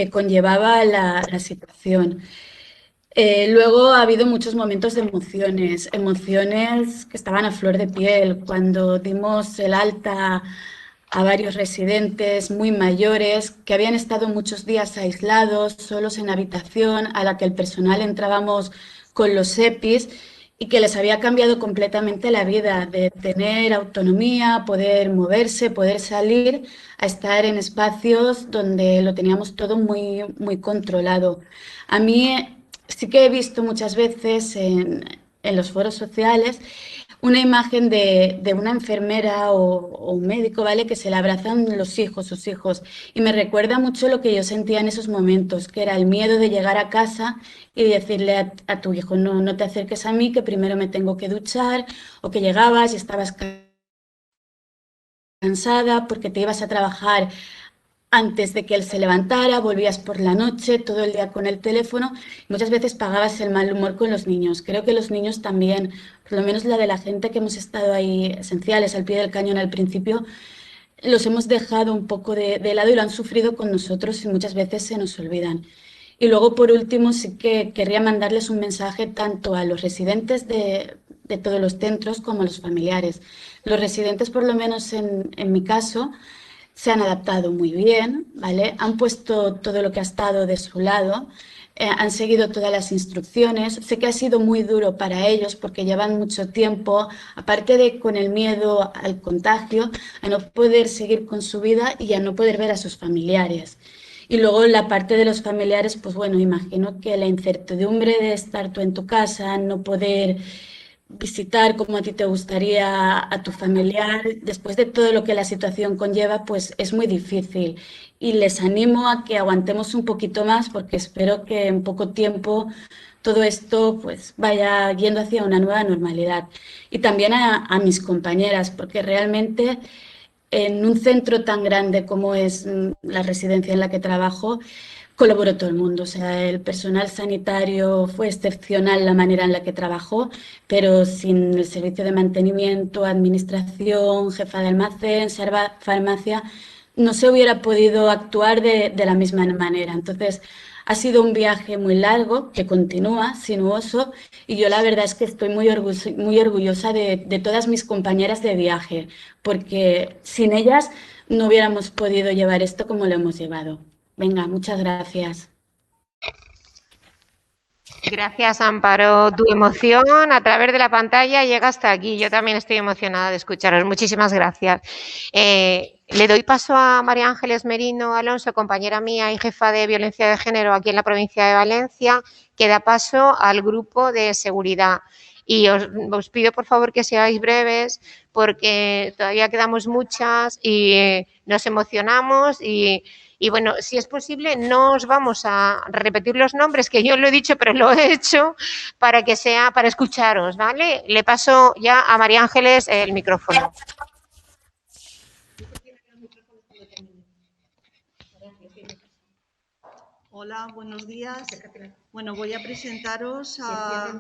conllevaba la situación. Luego ha habido muchos momentos de emociones que estaban a flor de piel. Cuando dimos el alta a varios residentes muy mayores que habían estado muchos días aislados, solos en habitación, a la que el personal entrábamos con los EPIs y que les había cambiado completamente la vida, de tener autonomía, poder moverse, poder salir, a estar en espacios donde lo teníamos todo muy, muy controlado. A mí sí que he visto muchas veces en los foros sociales una imagen de una enfermera o un médico, ¿vale? Que se le abrazan sus hijos. Y me recuerda mucho lo que yo sentía en esos momentos, que era el miedo de llegar a casa y decirle a tu hijo, no te acerques a mí, que primero me tengo que duchar, o que llegabas y estabas cansada porque te ibas a trabajar antes de que él se levantara, volvías por la noche, todo el día con el teléfono, muchas veces pagabas el mal humor con los niños. Creo que los niños también, por lo menos la de la gente que hemos estado ahí esenciales al pie del cañón al principio, los hemos dejado un poco de lado y lo han sufrido con nosotros y muchas veces se nos olvidan. Y luego, por último, sí que querría mandarles un mensaje tanto a los residentes de todos los centros como a los familiares. Los residentes, por lo menos en mi caso, se han adaptado muy bien, ¿vale? Han puesto todo lo que ha estado de su lado, han seguido todas las instrucciones. Sé que ha sido muy duro para ellos porque llevan mucho tiempo, aparte de con el miedo al contagio, a no poder seguir con su vida y a no poder ver a sus familiares. Y luego la parte de los familiares, pues bueno, imagino que la incertidumbre de estar tú en tu casa, no poder visitar como a ti te gustaría a tu familiar, después de todo lo que la situación conlleva, pues es muy difícil. Y les animo a que aguantemos un poquito más porque espero que en poco tiempo todo esto pues vaya yendo hacia una nueva normalidad. Y también a mis compañeras, porque realmente en un centro tan grande como es la residencia en la que trabajo, colaboró todo el mundo. O sea, el personal sanitario fue excepcional la manera en la que trabajó, pero sin el servicio de mantenimiento, administración, jefa de almacén, farmacia, no se hubiera podido actuar de la misma manera. Entonces, ha sido un viaje muy largo, que continúa, sinuoso, y yo la verdad es que estoy muy orgullosa de todas mis compañeras de viaje, porque sin ellas no hubiéramos podido llevar esto como lo hemos llevado. Venga, muchas gracias. Gracias, Amparo. Tu emoción a través de la pantalla llega hasta aquí. Yo también estoy emocionada de escucharos. Muchísimas gracias. Le doy paso a María Ángeles Merino Alonso, compañera mía y jefa de violencia de género aquí en la provincia de Valencia, que da paso al grupo de seguridad. Y os pido, por favor, que seáis breves porque todavía quedamos muchas y nos emocionamos y bueno, si es posible, no os vamos a repetir los nombres, que yo lo he dicho, pero lo he hecho para que sea, para escucharos, ¿vale? Le paso ya a María Ángeles el micrófono. Hola, buenos días. Bueno, voy a presentaros a...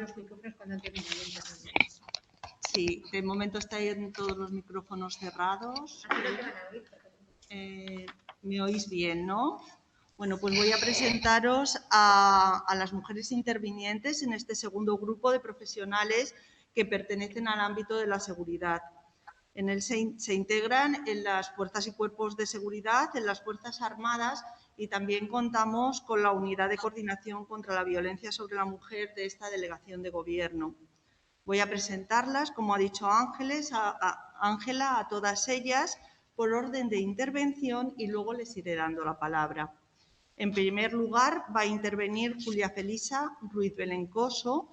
Sí, de momento están todos los micrófonos cerrados. ¿Me oís bien, no? Bueno, pues voy a presentaros a las mujeres intervinientes en este segundo grupo de profesionales que pertenecen al ámbito de la seguridad. En él se integran en las fuerzas y cuerpos de seguridad, en las Fuerzas Armadas y también contamos con la Unidad de Coordinación contra la Violencia sobre la Mujer de esta delegación de gobierno. Voy a presentarlas, como ha dicho Ángela, a todas ellas por orden de intervención y luego les iré dando la palabra. En primer lugar va a intervenir Julia Felisa Ruiz Belencoso.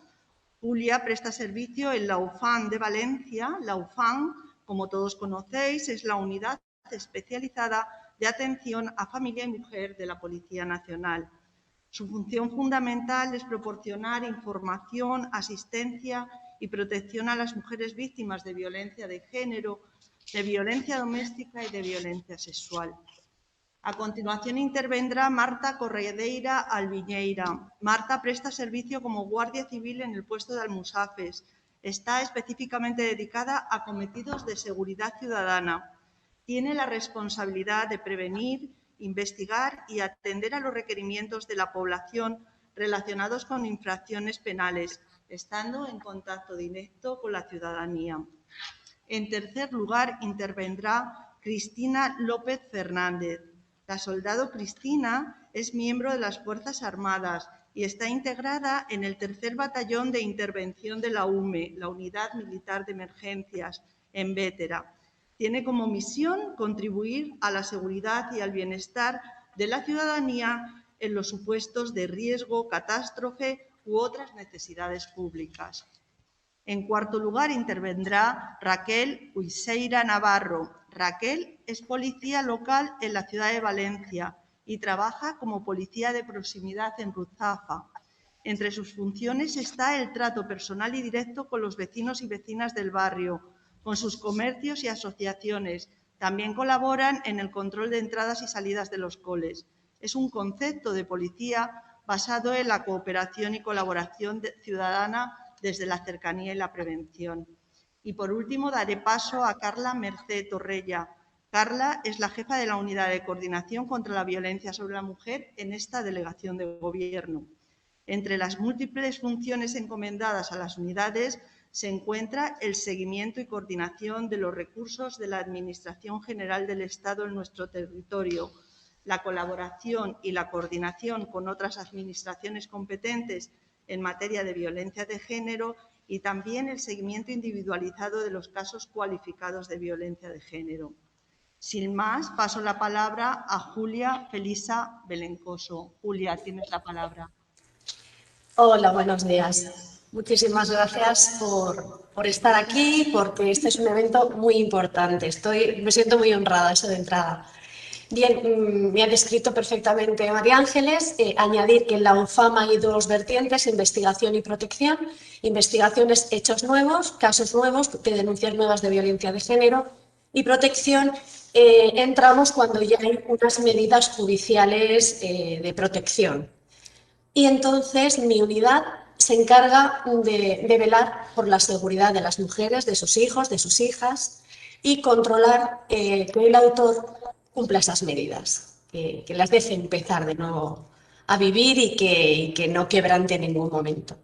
Julia presta servicio en la UFAN de Valencia. La UFAN, como todos conocéis, es la unidad especializada de atención a familia y mujer de la Policía Nacional. Su función fundamental es proporcionar información, asistencia y protección a las mujeres víctimas de violencia de género, de violencia doméstica y de violencia sexual. A continuación intervendrá Marta Corredeira Alviñeira. Marta presta servicio como guardia civil en el puesto de Almusafes. Está específicamente dedicada a cometidos de seguridad ciudadana. Tiene la responsabilidad de prevenir, investigar y atender a los requerimientos de la población relacionados con infracciones penales, estando en contacto directo con la ciudadanía. En tercer lugar, intervendrá Cristina López Fernández. La soldado Cristina es miembro de las Fuerzas Armadas y está integrada en el tercer batallón de intervención de la UME, la Unidad Militar de Emergencias, en Bétera. Tiene como misión contribuir a la seguridad y al bienestar de la ciudadanía en los supuestos de riesgo, catástrofe u otras necesidades públicas. En cuarto lugar, intervendrá Raquel Uiseira Navarro. Raquel es policía local en la ciudad de Valencia y trabaja como policía de proximidad en Ruzafa. Entre sus funciones está el trato personal y directo con los vecinos y vecinas del barrio, con sus comercios y asociaciones. También colaboran en el control de entradas y salidas de los coles. Es un concepto de policía basado en la cooperación y colaboración ciudadana desde la cercanía y la prevención. Y por último daré paso a Carla Mercé Torrella. Carla es la jefa de la Unidad de Coordinación contra la Violencia sobre la Mujer en esta delegación de gobierno. Entre las múltiples funciones encomendadas a las unidades se encuentra el seguimiento y coordinación de los recursos de la Administración General del Estado en nuestro territorio, la colaboración y la coordinación con otras administraciones competentes en materia de violencia de género y también el seguimiento individualizado de los casos cualificados de violencia de género. Sin más, paso la palabra a Julia Felisa Belencoso. Julia, tienes la palabra. Hola, buenos días. Muchísimas gracias por estar aquí, porque este es un evento muy importante. Me siento muy honrada, eso de entrada. Bien, me ha descrito perfectamente María Ángeles. Añadir que en la UNFAM hay dos vertientes, investigación y protección. Investigación es hechos nuevos, casos nuevos, de denuncias nuevas de violencia de género. Y protección, entramos cuando ya hay unas medidas judiciales de protección. Y entonces mi unidad se encarga de velar por la seguridad de las mujeres, de sus hijos, de sus hijas, y controlar que el autor cumpla esas medidas, que las deje empezar de nuevo a vivir y que no quebrante en ningún momento.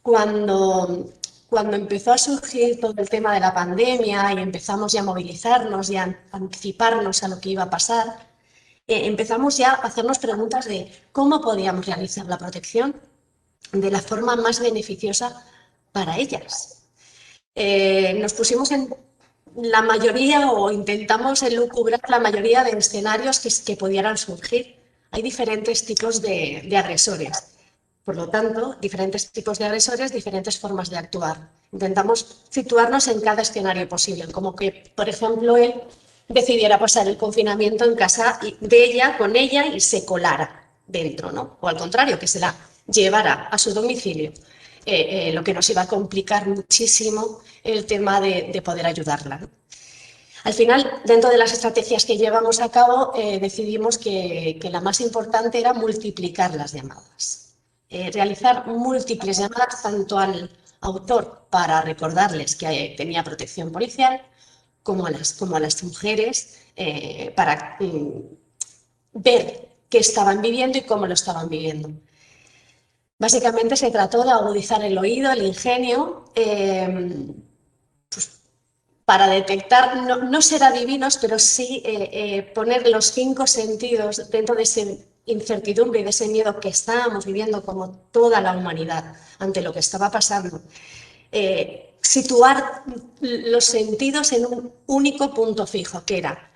Cuando empezó a surgir todo el tema de la pandemia y empezamos ya a movilizarnos y a anticiparnos a lo que iba a pasar, empezamos ya a hacernos preguntas de cómo podíamos realizar la protección de la forma más beneficiosa para ellas. Nos pusimos en la mayoría o intentamos elucubrar la mayoría de escenarios que pudieran surgir. Hay diferentes tipos de agresores. Por lo tanto, diferentes tipos de agresores, diferentes formas de actuar. Intentamos situarnos en cada escenario posible, como que, por ejemplo, él decidiera pasar el confinamiento en casa de ella, con ella, y se colara dentro, ¿no? O al contrario, que se la llevara a su domicilio, lo que nos iba a complicar muchísimo el tema de poder ayudarla, ¿no? Al final, dentro de las estrategias que llevamos a cabo, decidimos que la más importante era multiplicar las llamadas. Realizar múltiples llamadas tanto al autor para recordarles que tenía protección policial, como a las mujeres para ver qué estaban viviendo y cómo lo estaban viviendo. Básicamente se trató de agudizar el oído, el ingenio, pues, para detectar, no ser adivinos, pero sí poner los 5 sentidos dentro de esa incertidumbre y de ese miedo que estábamos viviendo como toda la humanidad ante lo que estaba pasando. Situar los sentidos en un único punto fijo, que era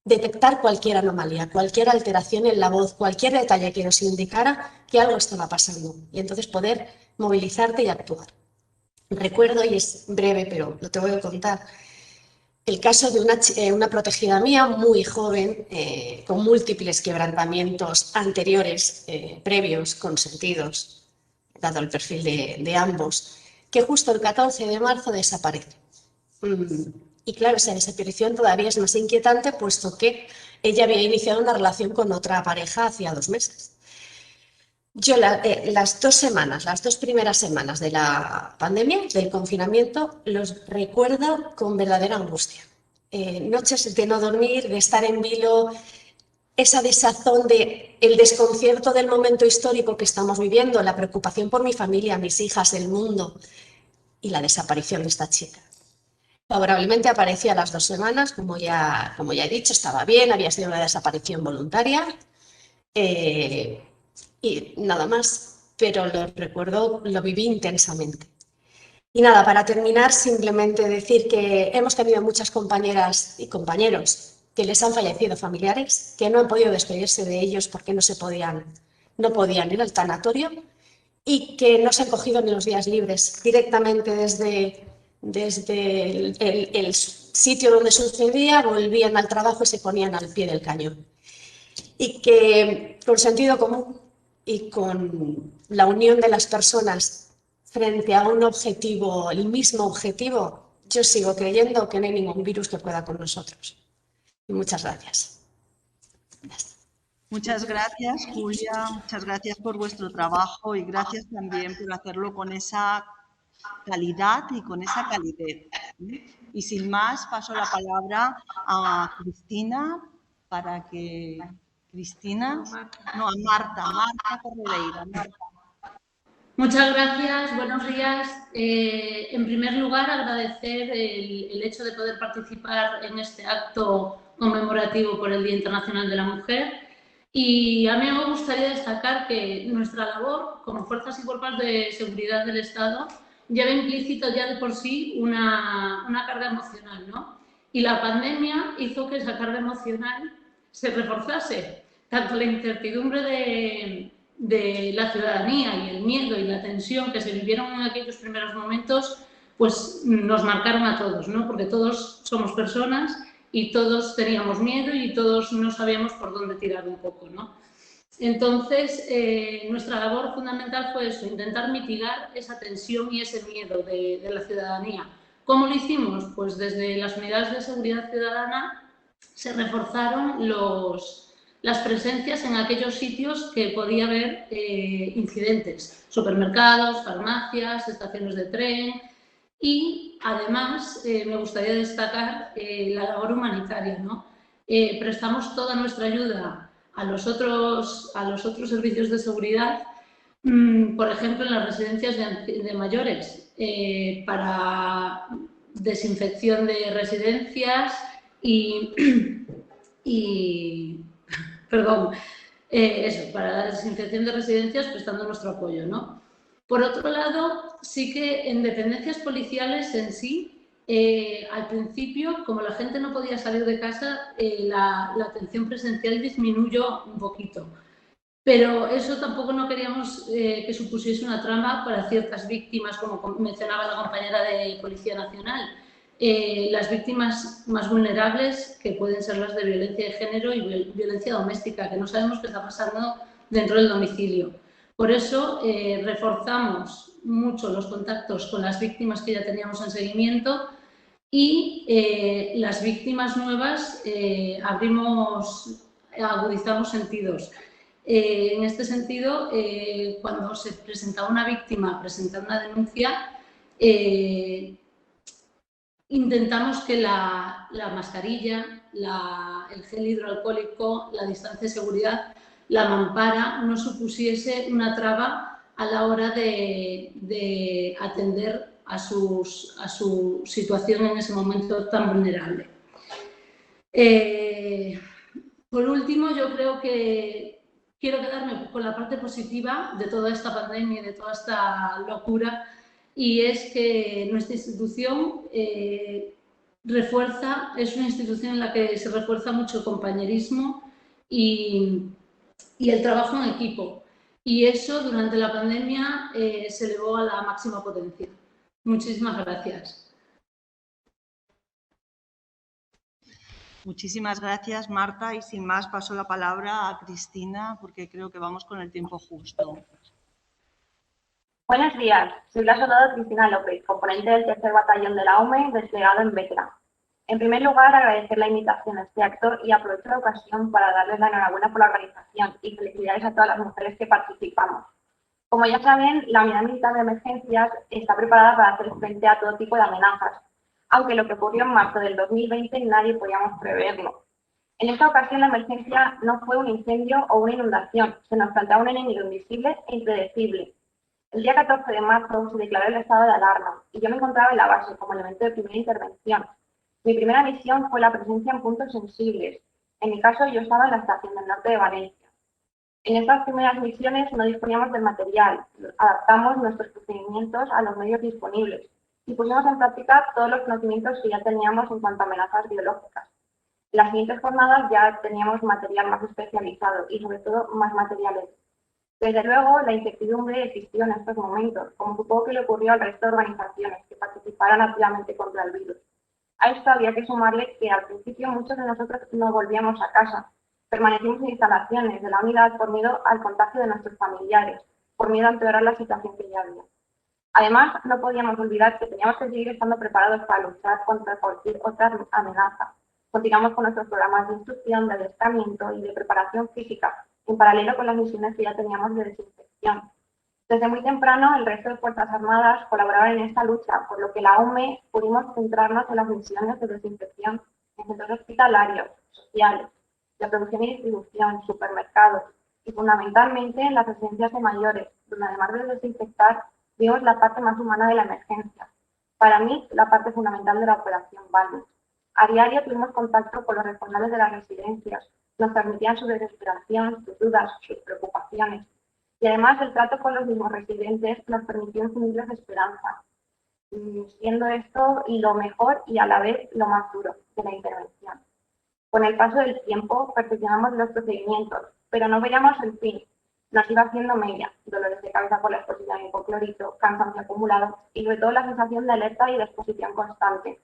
detectar cualquier anomalía, cualquier alteración en la voz, cualquier detalle que nos indicara que algo estaba pasando, y entonces poder movilizarte y actuar. Recuerdo, y es breve, pero lo tengo que contar, el caso de una protegida mía muy joven, con múltiples quebrantamientos anteriores, previos, consentidos, dado el perfil de ambos, que justo el 14 de marzo desaparece. Y claro, esa desaparición todavía es más inquietante, puesto que ella había iniciado una relación con otra pareja hacía 2 meses. Yo las 2 primeras semanas de la pandemia, del confinamiento, los recuerdo con verdadera angustia. Noches de no dormir, de estar en vilo, esa desazón el desconcierto del momento histórico que estamos viviendo, la preocupación por mi familia, mis hijas, el mundo, y la desaparición de esta chica. Favorablemente apareció a las 2 semanas, como ya he dicho, estaba bien, había sido una desaparición voluntaria. Y nada más, pero lo recuerdo, lo viví intensamente. Y nada, para terminar, simplemente decir que hemos tenido muchas compañeras y compañeros que les han fallecido familiares, que no han podido despedirse de ellos porque no podían ir al tanatorio, y que no se han cogido ni los días libres, directamente desde el sitio donde sucedía, volvían al trabajo y se ponían al pie del cañón. Y que con sentido común y con la unión de las personas frente a un objetivo, el mismo objetivo, yo sigo creyendo que no hay ningún virus que pueda con nosotros. Y muchas gracias. Muchas gracias, Julia. Muchas gracias por vuestro trabajo y gracias también por hacerlo con esa calidad y con esa calidez. Y sin más, paso la palabra a Cristina para que... a Marta Corredeira. Muchas gracias, buenos días. En primer lugar, agradecer el hecho de poder participar en este acto conmemorativo por el Día Internacional de la Mujer. Y a mí me gustaría destacar que nuestra labor como fuerzas y cuerpos de seguridad del Estado lleva implícito ya de por sí una carga emocional, ¿no? Y la pandemia hizo que esa carga emocional se reforzase, tanto la incertidumbre de la ciudadanía y el miedo y la tensión que se vivieron en aquellos primeros momentos, pues nos marcaron a todos, ¿no? Porque todos somos personas y todos teníamos miedo y todos no sabíamos por dónde tirar un poco, ¿no? Entonces, nuestra labor fundamental fue eso, intentar mitigar esa tensión y ese miedo de la ciudadanía. ¿Cómo lo hicimos? Pues desde las unidades de seguridad ciudadana se reforzaron las presencias en aquellos sitios que podía haber incidentes, supermercados, farmacias, estaciones de tren y además me gustaría destacar la labor humanitaria, ¿no? Prestamos toda nuestra ayuda a los otros servicios de seguridad, por ejemplo en las residencias de mayores, para desinfección de residencias para la desinfección de residencias prestando nuestro apoyo, ¿no? Por otro lado, sí que en dependencias policiales en sí, al principio, como la gente no podía salir de casa, la atención presencial disminuyó un poquito. Pero eso tampoco no queríamos que supusiese una trama para ciertas víctimas, como mencionaba la compañera de Policía Nacional. Las víctimas más vulnerables, que pueden ser las de violencia de género y violencia doméstica, que no sabemos qué está pasando dentro del domicilio. Por eso reforzamos mucho los contactos con las víctimas que ya teníamos en seguimiento y las víctimas nuevas agudizamos sentidos. En este sentido, cuando se presentaba una víctima presentando una denuncia, intentamos que la mascarilla, el gel hidroalcohólico, la distancia de seguridad, la mampara no supusiese una traba a la hora de atender a su situación en ese momento tan vulnerable. Por último, yo creo que quiero quedarme con la parte positiva de toda esta pandemia y de toda esta locura, y es que nuestra institución es una institución en la que se refuerza mucho el compañerismo y el trabajo en equipo. Y eso durante la pandemia se elevó a la máxima potencia. Muchísimas gracias. Muchísimas gracias, Marta. Y sin más, paso la palabra a Cristina, porque creo que vamos con el tiempo justo. Buenos días, soy la soldada Cristina López, componente del 3er Batallón de la UME, desplegado en Bétera. En primer lugar, agradecer la invitación a este acto y aprovecho la ocasión para darles la enhorabuena por la organización y felicidades a todas las mujeres que participamos. Como ya saben, la Unidad Militar de Emergencias está preparada para hacer frente a todo tipo de amenazas, aunque lo que ocurrió en marzo del 2020 nadie podíamos preverlo. En esta ocasión la emergencia no fue un incendio o una inundación, se nos planteaba un enemigo invisible e impredecible. El día 14 de marzo se declaró el estado de alarma y yo me encontraba en la base como elemento de primera intervención. Mi primera misión fue la presencia en puntos sensibles. En mi caso, yo estaba en la estación del norte de Valencia. En estas primeras misiones no disponíamos del material, adaptamos nuestros procedimientos a los medios disponibles y pusimos en práctica todos los conocimientos que ya teníamos en cuanto a amenazas biológicas. En las siguientes jornadas ya teníamos material más especializado y sobre todo más materiales. Desde luego, la incertidumbre existió en estos momentos, como supongo que le ocurrió al resto de organizaciones que participaron activamente contra el virus. A esto había que sumarle que al principio muchos de nosotros no volvíamos a casa. Permanecimos en instalaciones de la unidad por miedo al contagio de nuestros familiares, por miedo a empeorar la situación que ya había. Además, no podíamos olvidar que teníamos que seguir estando preparados para luchar contra cualquier otra amenaza. Continuamos con nuestros programas de instrucción, de adiestramiento y de preparación física, en paralelo con las misiones que ya teníamos de desinfección. Desde muy temprano, el resto de Fuerzas Armadas colaboraban en esta lucha, por lo que la UME pudimos centrarnos en las misiones de desinfección en centros hospitalarios, sociales, de producción y distribución, supermercados y fundamentalmente en las residencias de mayores, donde además de desinfectar, vimos la parte más humana de la emergencia. Para mí, la parte fundamental de la operación Balmes. A diario tuvimos contacto con los responsables de las residencias, nos transmitían su desesperación, sus dudas, sus preocupaciones. Y además el trato con los mismos residentes nos permitió infundirles esperanza. siendo esto lo mejor y a la vez lo más duro de la intervención. Con el paso del tiempo perfeccionamos los procedimientos, pero no veíamos el fin. Nos iba haciendo mella, dolores de cabeza por la exposición a hipoclorito, cansancio acumulado y sobre todo la sensación de alerta y de exposición constante.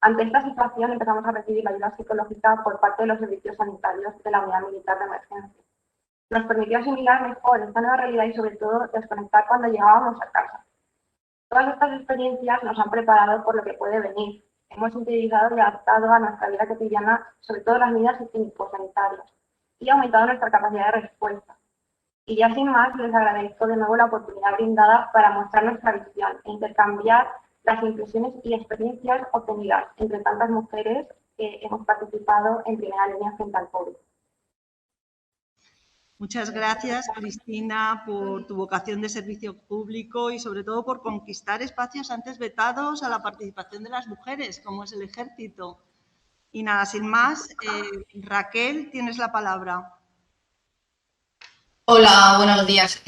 Ante esta situación empezamos a recibir la ayuda psicológica por parte de los servicios sanitarios de la Unidad Militar de Emergencia. Nos permitió asimilar mejor esta nueva realidad y sobre todo desconectar cuando llegábamos a casa. Todas estas experiencias nos han preparado por lo que puede venir. Hemos interiorizado y adaptado a nuestra vida cotidiana, sobre todo las medidas sanitarias, y aumentado nuestra capacidad de respuesta. Y ya sin más, les agradezco de nuevo la oportunidad brindada para mostrar nuestra visión e intercambiar las impresiones y experiencias obtenidas entre tantas mujeres que hemos participado en primera línea frente al COVID. Muchas gracias, Cristina, por tu vocación de servicio público y sobre todo por conquistar espacios antes vetados a la participación de las mujeres, como es el ejército. Y nada, sin más, Raquel, tienes la palabra. Hola, buenos días.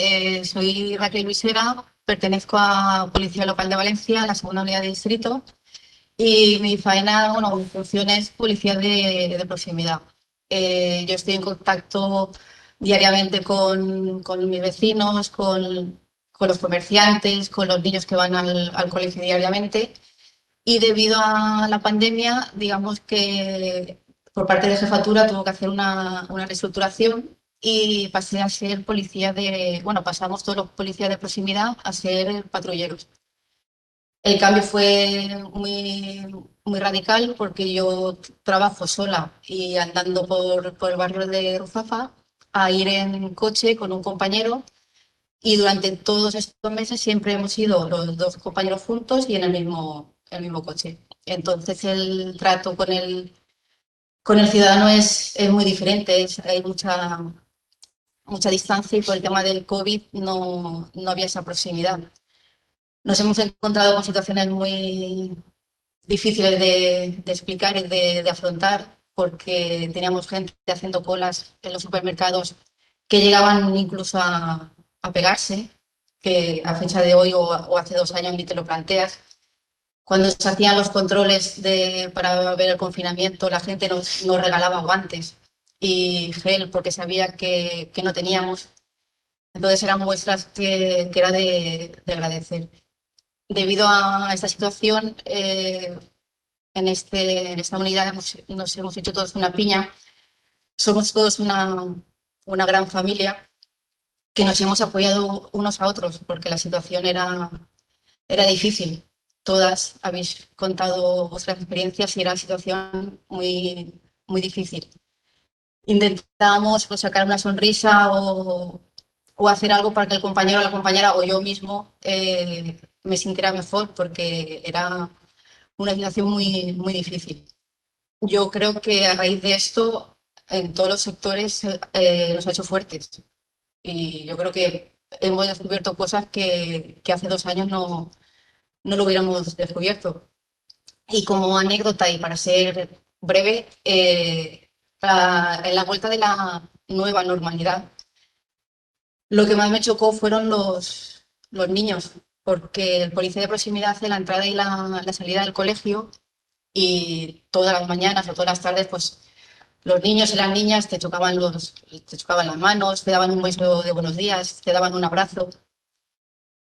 Soy Raquel Visera, pertenezco a Policía Local de Valencia, la segunda unidad de distrito, y mi faena, bueno, mi función es policía de proximidad. Yo estoy en contacto diariamente con mis vecinos, con los comerciantes, con los niños que van al colegio diariamente, y debido a la pandemia, digamos que por parte de jefatura tuvo que hacer una reestructuración y pasé a ser policía pasamos todos los policías de proximidad a ser patrulleros. El cambio fue muy radical porque yo trabajo sola y andando por el barrio de Ruzafa a ir en coche con un compañero, y durante todos estos meses siempre hemos ido los dos compañeros juntos y en el mismo coche. Entonces el trato con el ciudadano es muy diferente, hay mucha distancia, y por el tema del COVID no había esa proximidad. Nos hemos encontrado con situaciones muy difíciles de explicar y de afrontar, porque teníamos gente haciendo colas en los supermercados que llegaban incluso a pegarse, que a fecha de hoy o hace 2 años ni te lo planteas. Cuando se hacían los controles para ver el confinamiento, la gente nos regalaba guantes y gel porque sabía que no teníamos. Entonces eran muestras que era de agradecer. Debido a esta situación, en esta unidad nos hemos hecho todos una piña. Somos todos una gran familia que nos hemos apoyado unos a otros porque la situación era difícil. Todas habéis contado vuestras experiencias y era una situación muy, muy difícil. Intentábamos sacar una sonrisa o hacer algo para que el compañero o la compañera o yo mismo me sintiera mejor, porque era una situación muy, muy difícil. Yo creo que a raíz de esto, en todos los sectores nos ha hecho fuertes, y yo creo que hemos descubierto cosas que hace 2 años no lo hubiéramos descubierto. Y como anécdota, y para ser breve, en la vuelta de la nueva normalidad, lo que más me chocó fueron los niños, porque el policía de proximidad hace la entrada y la salida del colegio, y todas las mañanas o todas las tardes, pues los niños y las niñas te chocaban las manos, te daban un beso de buenos días, te daban un abrazo.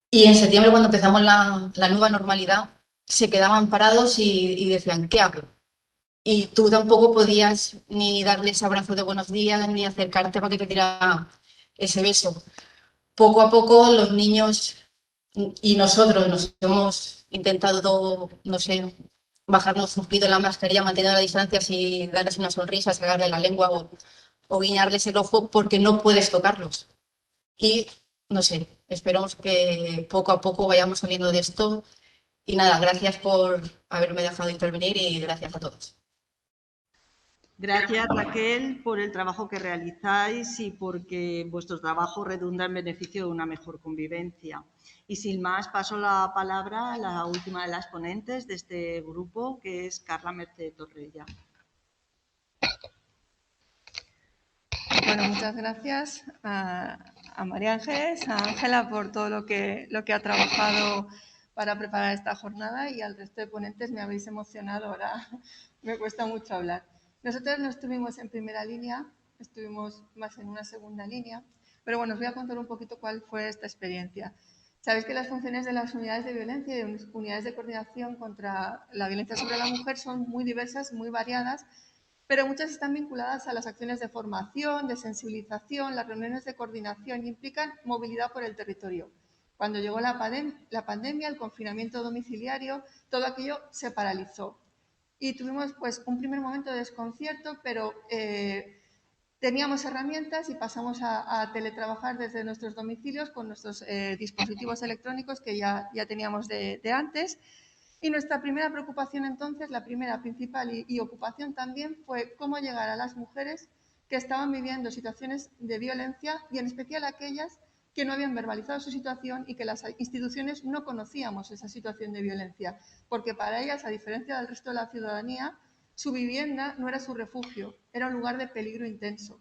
Y en septiembre, cuando empezamos la nueva normalidad, se quedaban parados y decían, ¿qué hago? Y tú tampoco podías ni darles abrazo de buenos días, ni acercarte para que te tirara ese beso. Poco a poco los niños y nosotros nos hemos intentado, no sé, bajarnos un poquito la mascarilla, manteniendo la distancia, y darles una sonrisa, sacarle la lengua o guiñarles el ojo, porque no puedes tocarlos. Y no sé, esperamos que poco a poco vayamos saliendo de esto. Y nada, gracias por haberme dejado intervenir y gracias a todos. Gracias, Raquel, por el trabajo que realizáis y porque vuestro trabajo redunda en beneficio de una mejor convivencia. Y sin más, paso la palabra a la última de las ponentes de este grupo, que es Carla Merced Torrella. Bueno, muchas gracias a María Ángeles, a Ángela, por todo lo que ha trabajado para preparar esta jornada y al resto de ponentes me habéis emocionado, ahora me cuesta mucho hablar. Nosotros no estuvimos en primera línea, estuvimos más en una segunda línea, pero bueno, os voy a contar un poquito cuál fue esta experiencia. Sabéis que las funciones de las unidades de violencia y de unidades de coordinación contra la violencia sobre la mujer son muy diversas, muy variadas, pero muchas están vinculadas a las acciones de formación, de sensibilización, las reuniones de coordinación y implican movilidad por el territorio. Cuando llegó la pandemia, el confinamiento domiciliario, todo aquello se paralizó. Y tuvimos pues un primer momento de desconcierto, pero teníamos herramientas y pasamos a teletrabajar desde nuestros domicilios con nuestros dispositivos electrónicos que ya teníamos de antes. Y nuestra primera preocupación entonces, la primera principal y ocupación también, fue cómo llegar a las mujeres que estaban viviendo situaciones de violencia y en especial aquellas que no habían verbalizado su situación y que las instituciones no conocíamos esa situación de violencia, porque para ellas, a diferencia del resto de la ciudadanía, su vivienda no era su refugio, era un lugar de peligro intenso.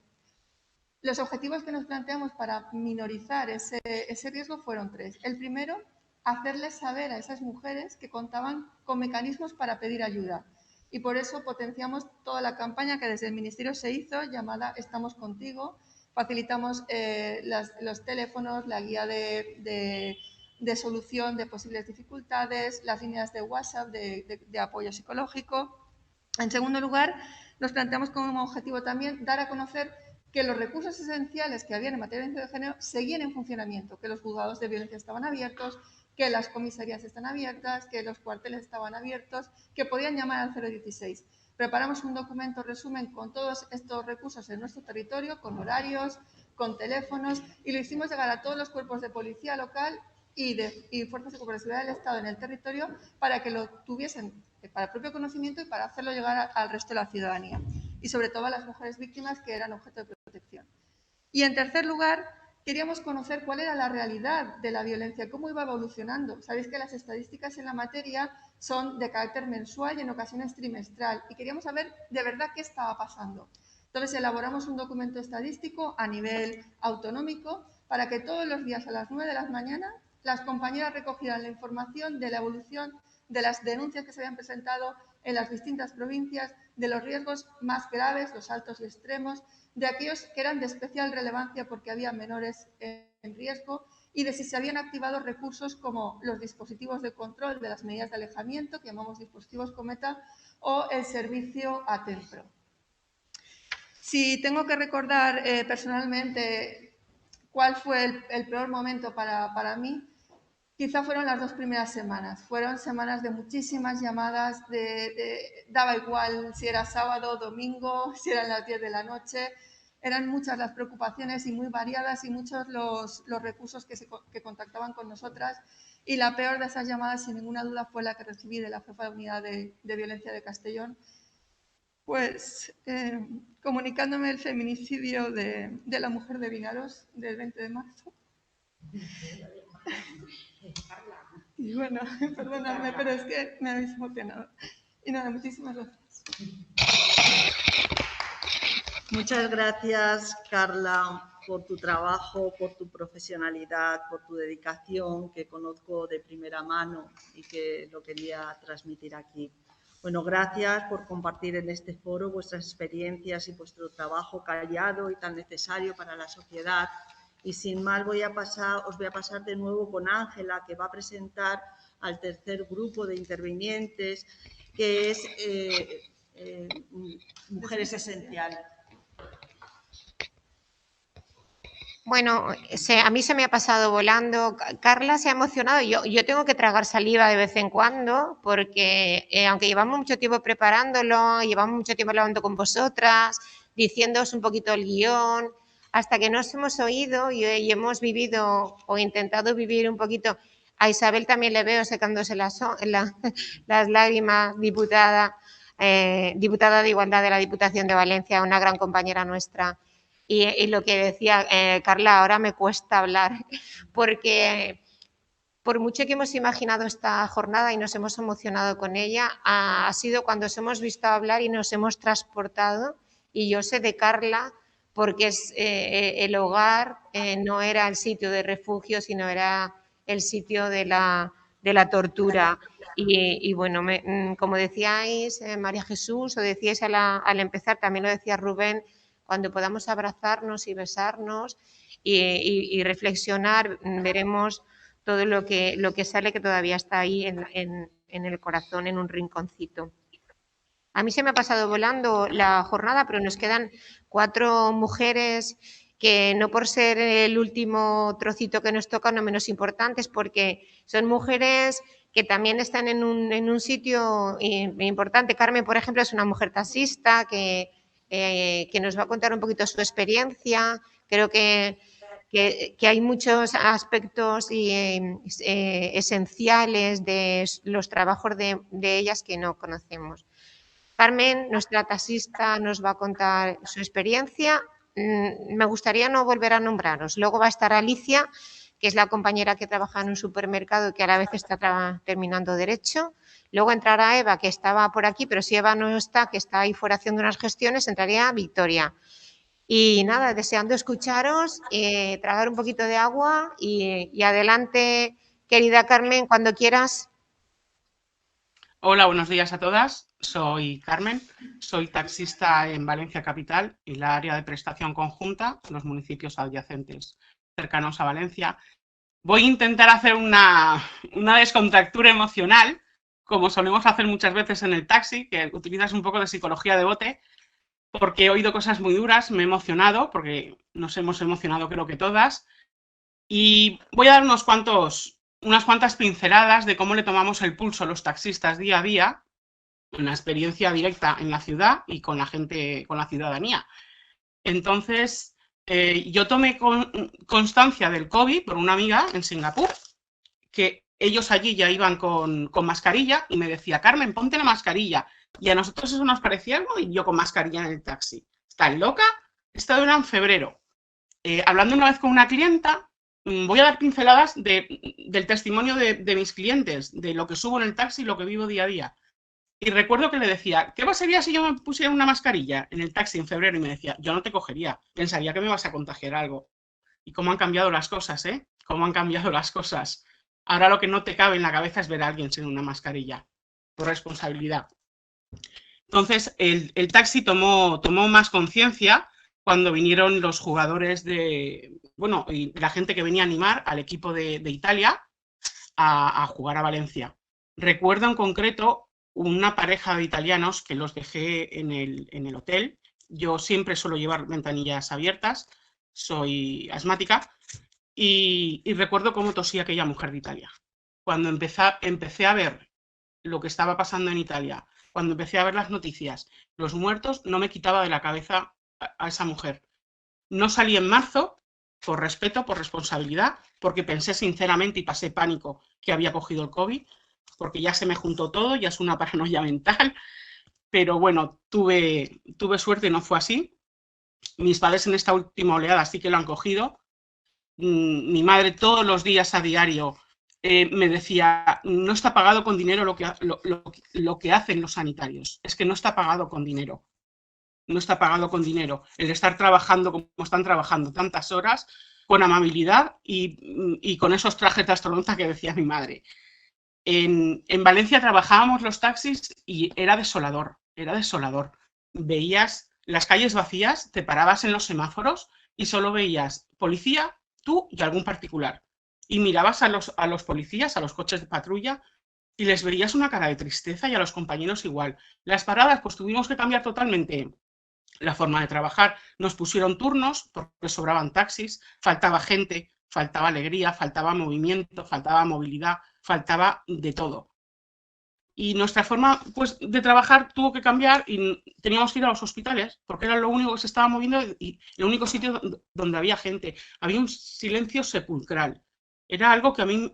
Los objetivos que nos planteamos para minorizar ese riesgo fueron tres. El primero, hacerles saber a esas mujeres que contaban con mecanismos para pedir ayuda. Y por eso potenciamos toda la campaña que desde el Ministerio se hizo, llamada Estamos Contigo. Facilitamos los teléfonos, la guía de solución de posibles dificultades, las líneas de WhatsApp de apoyo psicológico. En segundo lugar, nos planteamos como objetivo también dar a conocer que los recursos esenciales que había en materia de violencia de género seguían en funcionamiento, que los juzgados de violencia estaban abiertos, que las comisarías están abiertas, que los cuarteles estaban abiertos, que podían llamar al 016. Preparamos un documento resumen con todos estos recursos en nuestro territorio, con horarios, con teléfonos, y lo hicimos llegar a todos los cuerpos de policía local y fuerzas de seguridad del Estado en el territorio para que lo tuviesen para el propio conocimiento y para hacerlo llegar al resto de la ciudadanía. Y sobre todo a las mujeres víctimas que eran objeto de protección. Y en tercer lugar, queríamos conocer cuál era la realidad de la violencia, cómo iba evolucionando. Sabéis que las estadísticas en la materia son de carácter mensual y en ocasiones trimestral y queríamos saber de verdad qué estaba pasando. Entonces elaboramos un documento estadístico a nivel autonómico para que todos los días a las 9 de la mañana las compañeras recogieran la información de la evolución de las denuncias que se habían presentado en las distintas provincias, de los riesgos más graves, los altos y extremos, de aquellos que eran de especial relevancia porque había menores en riesgo y de si se habían activado recursos como los dispositivos de control de las medidas de alejamiento, que llamamos dispositivos Cometa, o el servicio Atempro. Si tengo que recordar personalmente cuál fue el peor momento para mí, quizá fueron las 2 primeras semanas. Fueron semanas de muchísimas llamadas, daba igual si era sábado, domingo, si eran las 10 de la noche. Eran muchas las preocupaciones y muy variadas y muchos los recursos que contactaban con nosotras. Y la peor de esas llamadas, sin ninguna duda, fue la que recibí de la jefa de unidad de violencia de Castellón, pues comunicándome el feminicidio de la mujer de Vinaros del 20 de marzo. Y bueno, perdonadme, pero es que me habéis emocionado. Y nada, muchísimas gracias. Muchas gracias, Carla, por tu trabajo, por tu profesionalidad, por tu dedicación, que conozco de primera mano y que lo quería transmitir aquí. Bueno, gracias por compartir en este foro vuestras experiencias y vuestro trabajo callado y tan necesario para la sociedad. Y sin más, os voy a pasar de nuevo con Ángela, que va a presentar al tercer grupo de intervinientes, que es Mujeres Esenciales. Bueno, a mí se me ha pasado volando. Carla se ha emocionado. Yo tengo que tragar saliva de vez en cuando porque aunque llevamos mucho tiempo preparándolo, llevamos mucho tiempo hablando con vosotras, diciéndoos un poquito el guión, hasta que nos hemos oído y hemos vivido o intentado vivir un poquito. A Isabel también le veo secándose las lágrimas, diputada de Igualdad de la Diputación de Valencia, una gran compañera nuestra. Y lo que decía Carla, ahora me cuesta hablar, porque por mucho que hemos imaginado esta jornada y nos hemos emocionado con ella, ha sido cuando os hemos visto hablar y nos hemos transportado. Y yo sé de Carla porque el hogar no era el sitio de refugio, sino era el sitio de la tortura. Y bueno, como decíais, María Jesús, o decíais al empezar, también lo decía Rubén, cuando podamos abrazarnos y besarnos y reflexionar, veremos todo lo que sale, que todavía está ahí en el corazón, en un rinconcito. A mí se me ha pasado volando la jornada, pero nos quedan 4 mujeres que, no por ser el último trocito que nos toca, no menos importantes, porque son mujeres que también están en un sitio importante. Carmen, por ejemplo, es una mujer taxista que nos va a contar un poquito su experiencia. Creo que hay muchos aspectos esenciales de los trabajos de ellas que no conocemos. Carmen, nuestra taxista, nos va a contar su experiencia. Me gustaría no volver a nombraros. Luego va a estar Alicia, que es la compañera que trabaja en un supermercado y que a la vez está terminando Derecho. Luego entrará Eva, que estaba por aquí, pero si Eva no está, que está ahí fuera haciendo unas gestiones, entraría Victoria. Y nada, deseando escucharos, tragar un poquito de agua y adelante, querida Carmen, cuando quieras. Hola, buenos días a todas. Soy Carmen, soy taxista en Valencia Capital y la área de prestación conjunta, los municipios adyacentes cercanos a Valencia. Voy a intentar hacer una descontractura emocional, como solemos hacer muchas veces en el taxi, que utilizas un poco de psicología de bote, porque he oído cosas muy duras, me he emocionado, porque nos hemos emocionado creo que todas, y voy a dar unas cuantas pinceladas de cómo le tomamos el pulso a los taxistas día a día, una experiencia directa en la ciudad y con la gente, con la ciudadanía. Entonces, yo tomé constancia del COVID por una amiga en Singapur, que ellos allí ya iban con mascarilla y me decía, Carmen, ponte la mascarilla. Y a nosotros eso nos parecía algo y yo con mascarilla en el taxi. ¿Estás loca? Esto era en febrero. Hablando una vez con una clienta, voy a dar pinceladas del testimonio de mis clientes, de lo que subo en el taxi y lo que vivo día a día. Y recuerdo que le decía, ¿qué pasaría si yo me pusiera una mascarilla en el taxi en febrero? Y me decía, yo no te cogería, pensaría que me vas a contagiar algo. Y cómo han cambiado las cosas, ¿eh? Cómo han cambiado las cosas. Ahora lo que no te cabe en la cabeza es ver a alguien sin una mascarilla, por responsabilidad. Entonces, el taxi tomó más conciencia cuando vinieron los jugadores y la gente que venía a animar al equipo de Italia a jugar a Valencia. Recuerdo en concreto una pareja de italianos que los dejé en el hotel. Yo siempre suelo llevar ventanillas abiertas, soy asmática, y recuerdo cómo tosía aquella mujer de Italia. Cuando empecé a ver lo que estaba pasando en Italia, cuando empecé a ver las noticias, los muertos, no me quitaba de la cabeza a esa mujer. No salí en marzo, por respeto, por responsabilidad, porque pensé sinceramente y pasé pánico que había cogido el COVID, porque ya se me juntó todo, ya es una paranoia mental, pero bueno, tuve suerte y no fue así. Mis padres en esta última oleada sí que lo han cogido. Mi madre todos los días a diario me decía, no está pagado con dinero lo que hacen los sanitarios, es que no está pagado con dinero. No está pagado con dinero. El estar trabajando como están trabajando tantas horas, con amabilidad y con esos trajes de astronauta que decía mi madre. En Valencia trabajábamos los taxis y era desolador, era desolador. Veías las calles vacías, te parabas en los semáforos y solo veías policía, tú y algún particular. Y mirabas a los policías, a los coches de patrulla, y les veías una cara de tristeza y a los compañeros igual. Las paradas, pues tuvimos que cambiar totalmente la forma de trabajar. Nos pusieron turnos porque sobraban taxis, faltaba gente, faltaba alegría, faltaba movimiento, faltaba movilidad, faltaba de todo. Y nuestra forma pues, de trabajar tuvo que cambiar y teníamos que ir a los hospitales porque era lo único que se estaba moviendo y el único sitio donde había gente. Había un silencio sepulcral. Era algo que a mí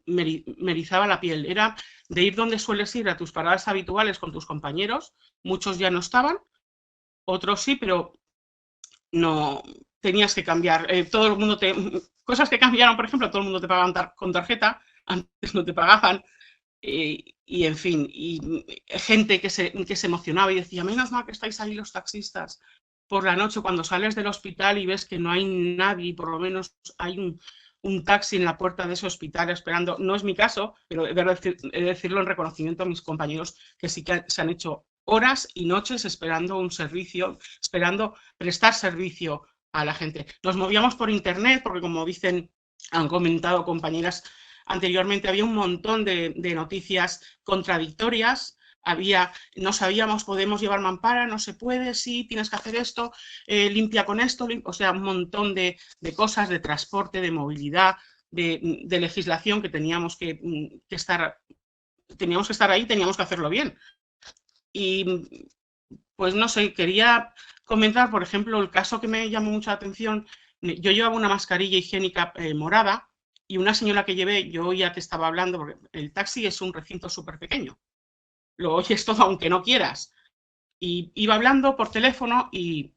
me erizaba la piel. Era de ir donde sueles ir a tus paradas habituales con tus compañeros. Muchos ya no estaban, otros sí, pero no tenías que cambiar. Todo el mundo cosas que cambiaron, por ejemplo, todo el mundo te pagaban con tarjeta, antes no te pagaban. Y en fin, y gente que se emocionaba y decía, menos mal que estáis ahí los taxistas por la noche cuando sales del hospital y ves que no hay nadie y por lo menos hay un taxi en la puerta de ese hospital esperando. No es mi caso, pero he de decirlo en reconocimiento a mis compañeros que sí que se han hecho horas y noches esperando un servicio, esperando prestar servicio a la gente. Nos movíamos por internet porque, como han comentado compañeras anteriormente, había un montón de noticias contradictorias. No sabíamos, podemos llevar mampara, no se puede, sí, tienes que hacer esto, limpia con esto, o sea, un montón de cosas de transporte, de movilidad, de legislación que teníamos que estar ahí, teníamos que hacerlo bien. Y pues no sé, quería comentar, por ejemplo, el caso que me llamó mucha atención. Yo llevaba una mascarilla higiénica morada y una señora que llevé, yo oía que estaba hablando, porque el taxi es un recinto súper pequeño. Lo oyes todo aunque no quieras. Y iba hablando por teléfono y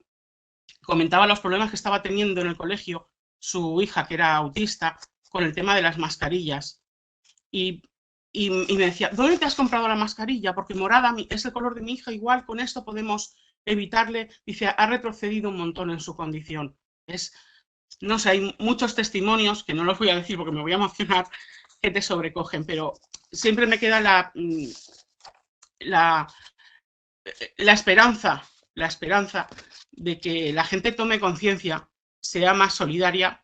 comentaba los problemas que estaba teniendo en el colegio su hija, que era autista, con el tema de las mascarillas. Y me decía, ¿dónde te has comprado la mascarilla? Porque morada es el color de mi hija, igual con esto podemos evitarle. Dice, ha retrocedido un montón en su condición. No sé, hay muchos testimonios, que no los voy a decir porque me voy a emocionar, que te sobrecogen, pero siempre me queda la esperanza de que la gente tome conciencia, sea más solidaria,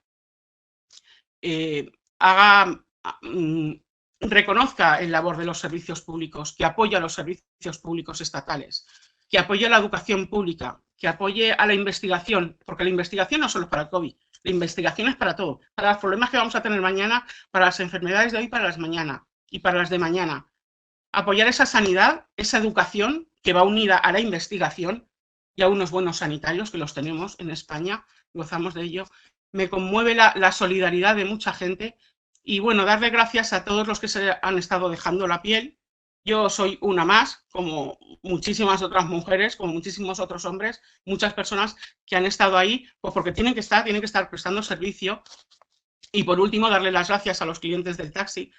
reconozca el labor de los servicios públicos, que apoye a los servicios públicos estatales, que apoye a la educación pública, que apoye a la investigación, porque la investigación no solo es para el COVID, la investigación es para todo, para los problemas que vamos a tener mañana, para las enfermedades de hoy, para las mañana y para las de mañana. Apoyar esa sanidad, esa educación que va unida a la investigación y a unos buenos sanitarios, que los tenemos en España, gozamos de ello. Me conmueve la solidaridad de mucha gente y, bueno, darle gracias a todos los que se han estado dejando la piel. Yo soy una más, como muchísimas otras mujeres, como muchísimos otros hombres, muchas personas que han estado ahí, pues porque tienen que estar prestando servicio. Y, por último, darle las gracias a los clientes del taxi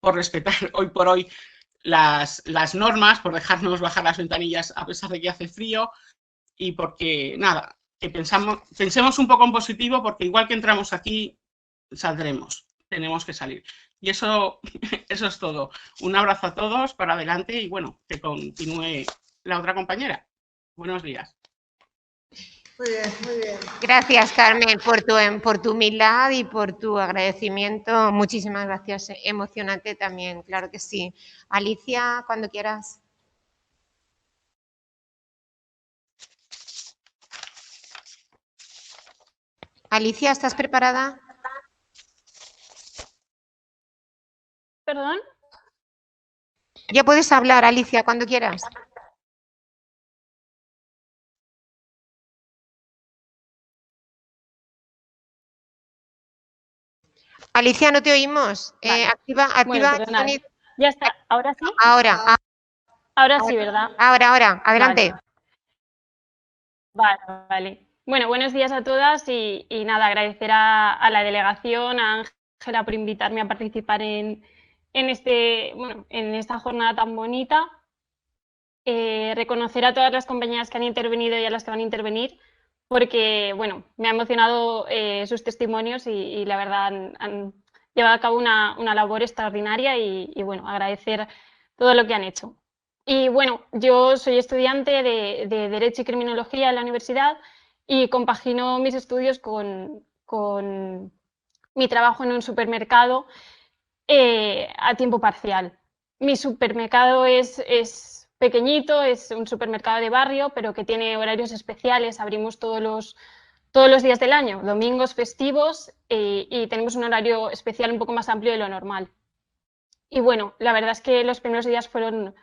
por respetar hoy por hoy las normas, por dejarnos bajar las ventanillas a pesar de que hace frío y porque, nada, que pensemos un poco en positivo, porque igual que entramos aquí, saldremos, tenemos que salir. Y eso es todo. Un abrazo a todos, para adelante y, bueno, que continúe la otra compañera. Buenos días. Muy bien, muy bien. Gracias, Carmen, por tu humildad y por tu agradecimiento. Muchísimas gracias. Emocionante también, claro que sí. Alicia, cuando quieras. Alicia, ¿estás preparada? ¿Perdón? Ya puedes hablar, Alicia, cuando quieras. Alicia, no te oímos. Vale. Activa Bueno, el sonido. Ya está, ¿ahora sí? Ahora sí, ¿verdad? Ahora, adelante. Vale. Bueno, buenos días a todas y nada, agradecer a la delegación, a Ángela por invitarme a participar en esta jornada tan bonita. Reconocer a todas las compañeras que han intervenido y a las que van a intervenir, porque, bueno, me ha emocionado sus testimonios y la verdad han llevado a cabo una labor extraordinaria y, bueno, agradecer todo lo que han hecho. Y, bueno, yo soy estudiante de Derecho y Criminología en la universidad y compagino mis estudios con mi trabajo en un supermercado a tiempo parcial. Mi supermercado es pequeñito, es un supermercado de barrio, pero que tiene horarios especiales. Abrimos todos los días del año, domingos, festivos, y tenemos un horario especial un poco más amplio de lo normal. Y bueno, la verdad es que los primeros días fueron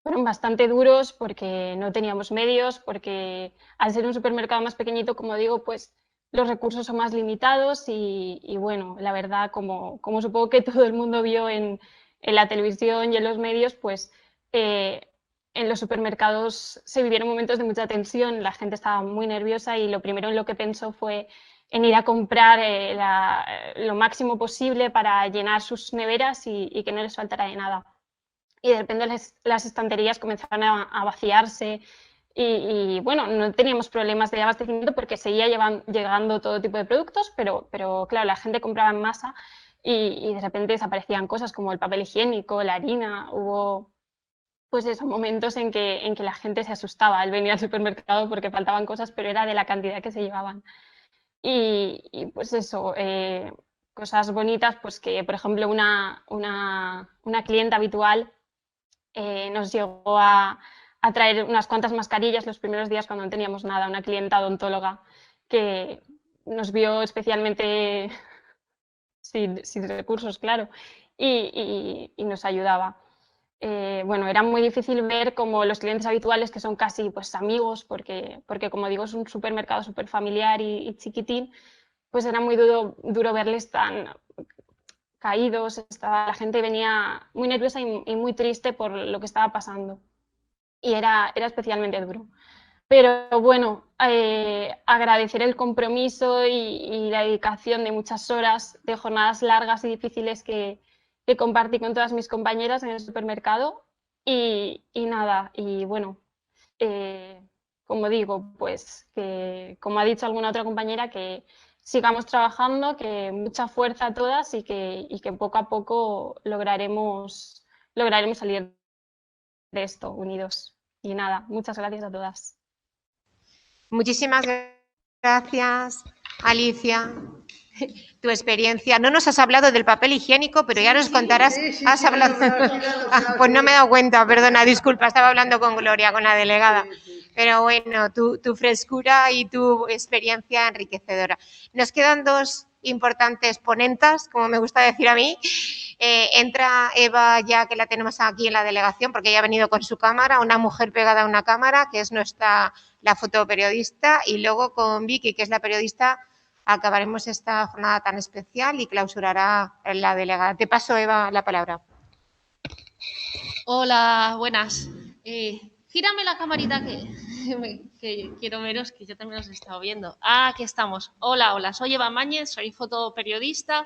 bastante duros porque no teníamos medios, porque al ser un supermercado más pequeñito, como digo, pues los recursos son más limitados y bueno, la verdad, como supongo que todo el mundo vio en la televisión y en los medios, pues en los supermercados se vivieron momentos de mucha tensión, la gente estaba muy nerviosa y lo primero en lo que pensó fue en ir a comprar lo máximo posible para llenar sus neveras y que no les faltara de nada. Y de repente las estanterías comenzaron a vaciarse, Y bueno, no teníamos problemas de abastecimiento porque seguía llegando todo tipo de productos, pero claro, la gente compraba en masa y de repente desaparecían cosas como el papel higiénico, la harina. Hubo pues esos momentos en que la gente se asustaba al venir al supermercado porque faltaban cosas, pero era de la cantidad que se llevaban. Y pues eso, cosas bonitas, pues que por ejemplo una clienta habitual nos llegó a traer unas cuantas mascarillas los primeros días cuando no teníamos nada, una clienta odontóloga que nos vio especialmente sin recursos, claro, y nos ayudaba. Bueno, era muy difícil ver como los clientes habituales, que son casi pues, amigos, porque como digo, es un supermercado súper familiar y chiquitín, pues era muy duro verles tan caídos. La gente venía muy nerviosa y muy triste por lo que estaba pasando. Y era especialmente duro. Pero bueno, agradecer el compromiso y la dedicación de muchas horas, de jornadas largas y difíciles que compartí con todas mis compañeras en el supermercado. Y nada, y bueno, como digo, pues que, como ha dicho alguna otra compañera, que sigamos trabajando, que mucha fuerza a todas y que poco a poco lograremos salir de esto unidos. Y nada, muchas gracias a todas. Muchísimas gracias, Alicia. Tu experiencia. No nos has hablado del papel higiénico, pero ya nos contarás. Has hablado. Pues no me he dado cuenta, perdona, disculpa, estaba hablando con Gloria, con la delegada. Pero bueno, tu frescura y tu experiencia enriquecedora. Nos quedan dos importantes ponentas, como me gusta decir a mí. Entra Eva, ya que la tenemos aquí en la delegación, porque ella ha venido con su cámara, una mujer pegada a una cámara, que es la fotoperiodista, y luego con Vicky, que es la periodista, acabaremos esta jornada tan especial y clausurará la delegada. Te paso, Eva, la palabra. Hola, buenas. Gírame la camarita que quiero veros, que yo también os he estado viendo. Ah, aquí estamos. Hola, soy Eva Máñez, soy fotoperiodista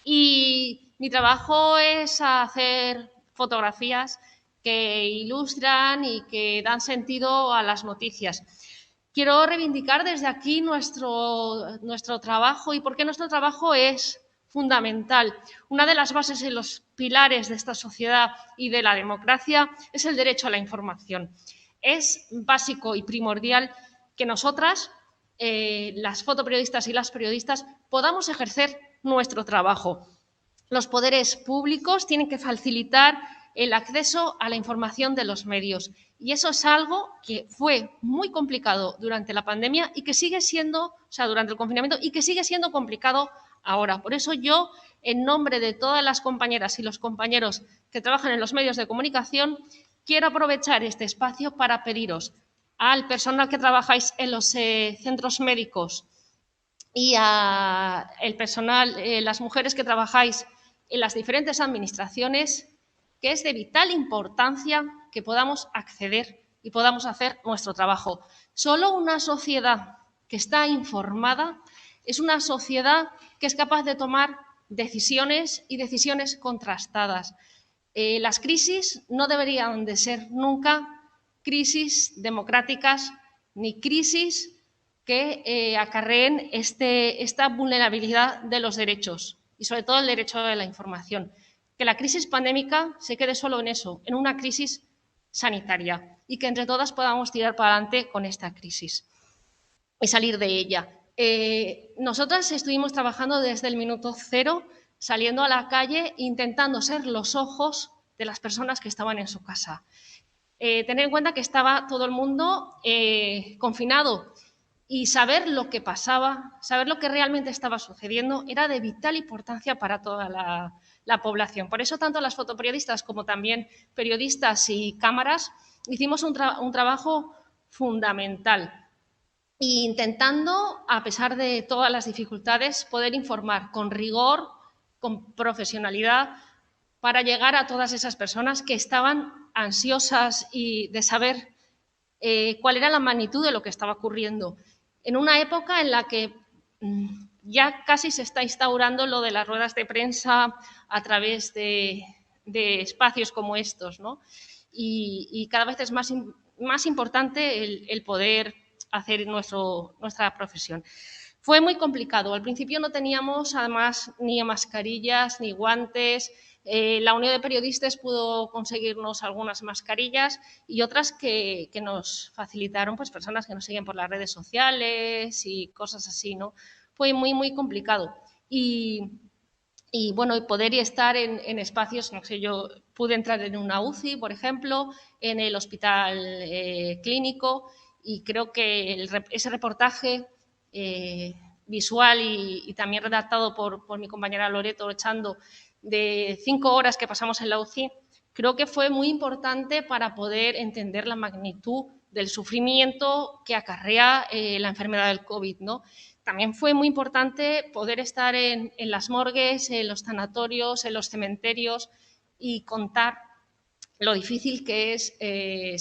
y mi trabajo es hacer fotografías que ilustran y que dan sentido a las noticias. Quiero reivindicar desde aquí nuestro trabajo y por qué nuestro trabajo es fundamental. Una de las bases y los pilares de esta sociedad y de la democracia es el derecho a la información. Es básico y primordial que nosotras, las fotoperiodistas y las periodistas, podamos ejercer nuestro trabajo. Los poderes públicos tienen que facilitar el acceso a la información de los medios. Y eso es algo que fue muy complicado durante la pandemia y que sigue siendo, durante el confinamiento, y que sigue siendo complicado ahora. Por eso yo, en nombre de todas las compañeras y los compañeros que trabajan en los medios de comunicación, quiero aprovechar este espacio para pediros al personal que trabajáis en los centros médicos y al personal, las mujeres que trabajáis en las diferentes administraciones, que es de vital importancia que podamos acceder y podamos hacer nuestro trabajo. Solo una sociedad que está informada es una sociedad que es capaz de tomar decisiones y decisiones contrastadas. Las crisis no deberían de ser nunca crisis democráticas ni crisis que acarreen esta vulnerabilidad de los derechos y sobre todo el derecho a la información. Que la crisis pandémica se quede solo en eso, en una crisis sanitaria, y que entre todas podamos tirar para adelante con esta crisis y salir de ella. Nosotras estuvimos trabajando desde el minuto cero, saliendo a la calle, intentando ser los ojos de las personas que estaban en su casa. Tener en cuenta que estaba todo el mundo confinado y saber lo que pasaba, saber lo que realmente estaba sucediendo, era de vital importancia para toda la población. Por eso, tanto las fotoperiodistas como también periodistas y cámaras hicimos un trabajo fundamental, intentando, a pesar de todas las dificultades, poder informar con rigor, con profesionalidad, para llegar a todas esas personas que estaban ansiosas y de saber cuál era la magnitud de lo que estaba ocurriendo. En una época en la que ya casi se está instaurando lo de las ruedas de prensa a través de espacios como estos, ¿no? Y cada vez es más más importante el poder hacer nuestra profesión. Fue muy complicado. Al principio no teníamos, además, ni mascarillas ni guantes. La Unión de Periodistas pudo conseguirnos algunas mascarillas y otras que nos facilitaron pues, personas que nos siguen por las redes sociales y cosas así, ¿no? Fue muy, muy complicado. Y bueno, poder estar en espacios, no sé, yo pude entrar en una UCI, por ejemplo, en el hospital clínico, y creo que ese reportaje visual y también redactado por mi compañera Loreto Echando, de 5 horas que pasamos en la UCI, creo que fue muy importante para poder entender la magnitud del sufrimiento que acarrea la enfermedad del COVID, ¿no? También fue muy importante poder estar en las morgues, en los sanatorios, en los cementerios y contar lo difícil que es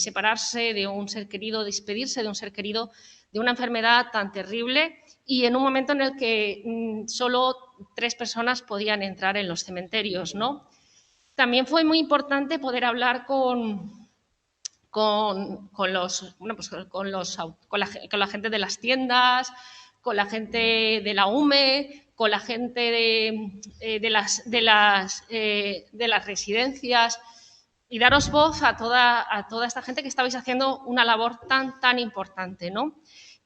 separarse de un ser querido, despedirse de un ser querido, de una enfermedad tan terrible y en un momento en el que solo 3 personas podían entrar en los cementerios, ¿no? También fue muy importante poder hablar con la gente de las tiendas, con la gente de la UME, con la gente de las residencias y daros voz a toda esta gente que estabais haciendo una labor tan importante, ¿no?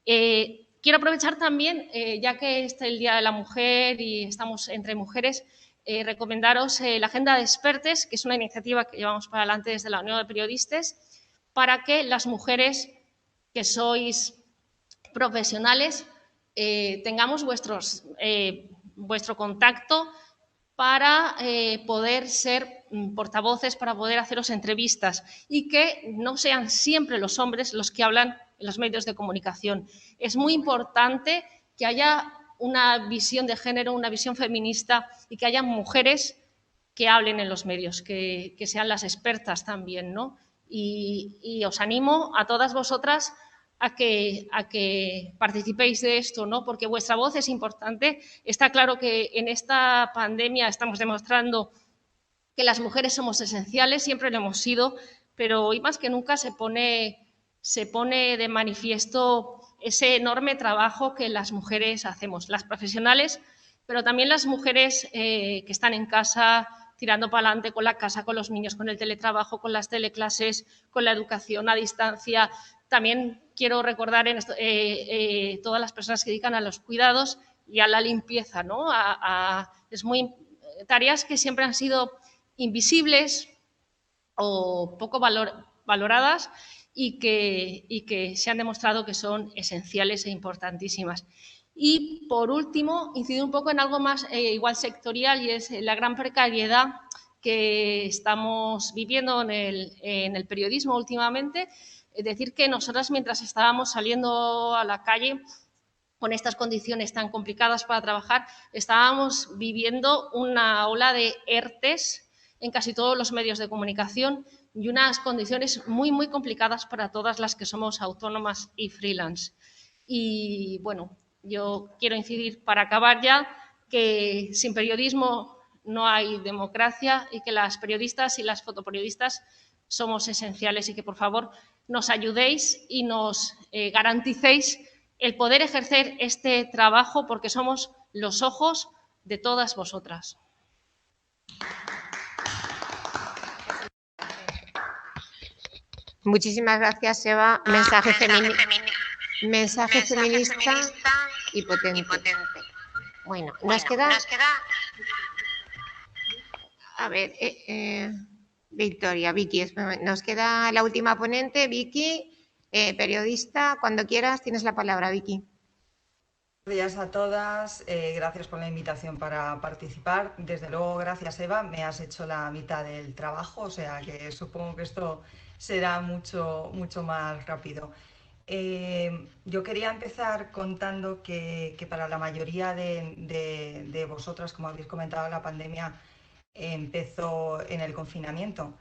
Quiero aprovechar también, ya que es el Día de la Mujer y estamos entre mujeres, recomendaros la Agenda de Expertes, que es una iniciativa que llevamos para adelante desde la Unión de Periodistas, para que las mujeres que sois profesionales tengamos vuestro contacto para poder ser portavoces, para poder haceros entrevistas y que no sean siempre los hombres los que hablan en los medios de comunicación. Es muy importante que haya una visión de género, una visión feminista y que haya mujeres que hablen en los medios, que sean las expertas también, ¿no? Y os animo a todas vosotras a que participéis de esto, ¿no? Porque vuestra voz es importante. Está claro que en esta pandemia estamos demostrando que las mujeres somos esenciales, siempre lo hemos sido, pero hoy más que nunca se pone de manifiesto ese enorme trabajo que las mujeres hacemos, las profesionales, pero también las mujeres que están en casa tirando para adelante con la casa, con los niños, con el teletrabajo, con las teleclases, con la educación a distancia. También quiero recordar todas las personas que dedican a los cuidados y a la limpieza, ¿no? Tareas que siempre han sido invisibles o poco valoradas y que se han demostrado que son esenciales e importantísimas. Y, por último, incidir un poco en algo más igual sectorial y es la gran precariedad que estamos viviendo en el periodismo últimamente. Es decir, que nosotras, mientras estábamos saliendo a la calle con estas condiciones tan complicadas para trabajar, estábamos viviendo una ola de ERTEs en casi todos los medios de comunicación y unas condiciones muy complicadas para todas las que somos autónomas y freelance. Y, bueno, yo quiero incidir, para acabar ya, que sin periodismo no hay democracia y que las periodistas y las fotoperiodistas somos esenciales y que, por favor, nos ayudéis y nos garanticéis el poder ejercer este trabajo porque somos los ojos de todas vosotras. Muchísimas gracias, Eva. Mensaje feminista y potente. Bueno, nos queda... A ver, Victoria, Vicky, nos queda la última ponente, Vicky, periodista. Cuando quieras tienes la palabra, Vicky. Buenos días a todas, gracias por la invitación para participar. Desde luego, gracias, Eva, me has hecho la mitad del trabajo, o sea que supongo que esto será mucho más rápido. Yo quería empezar contando que para la mayoría de vosotras, como habéis comentado, la pandemia empezó en el confinamiento.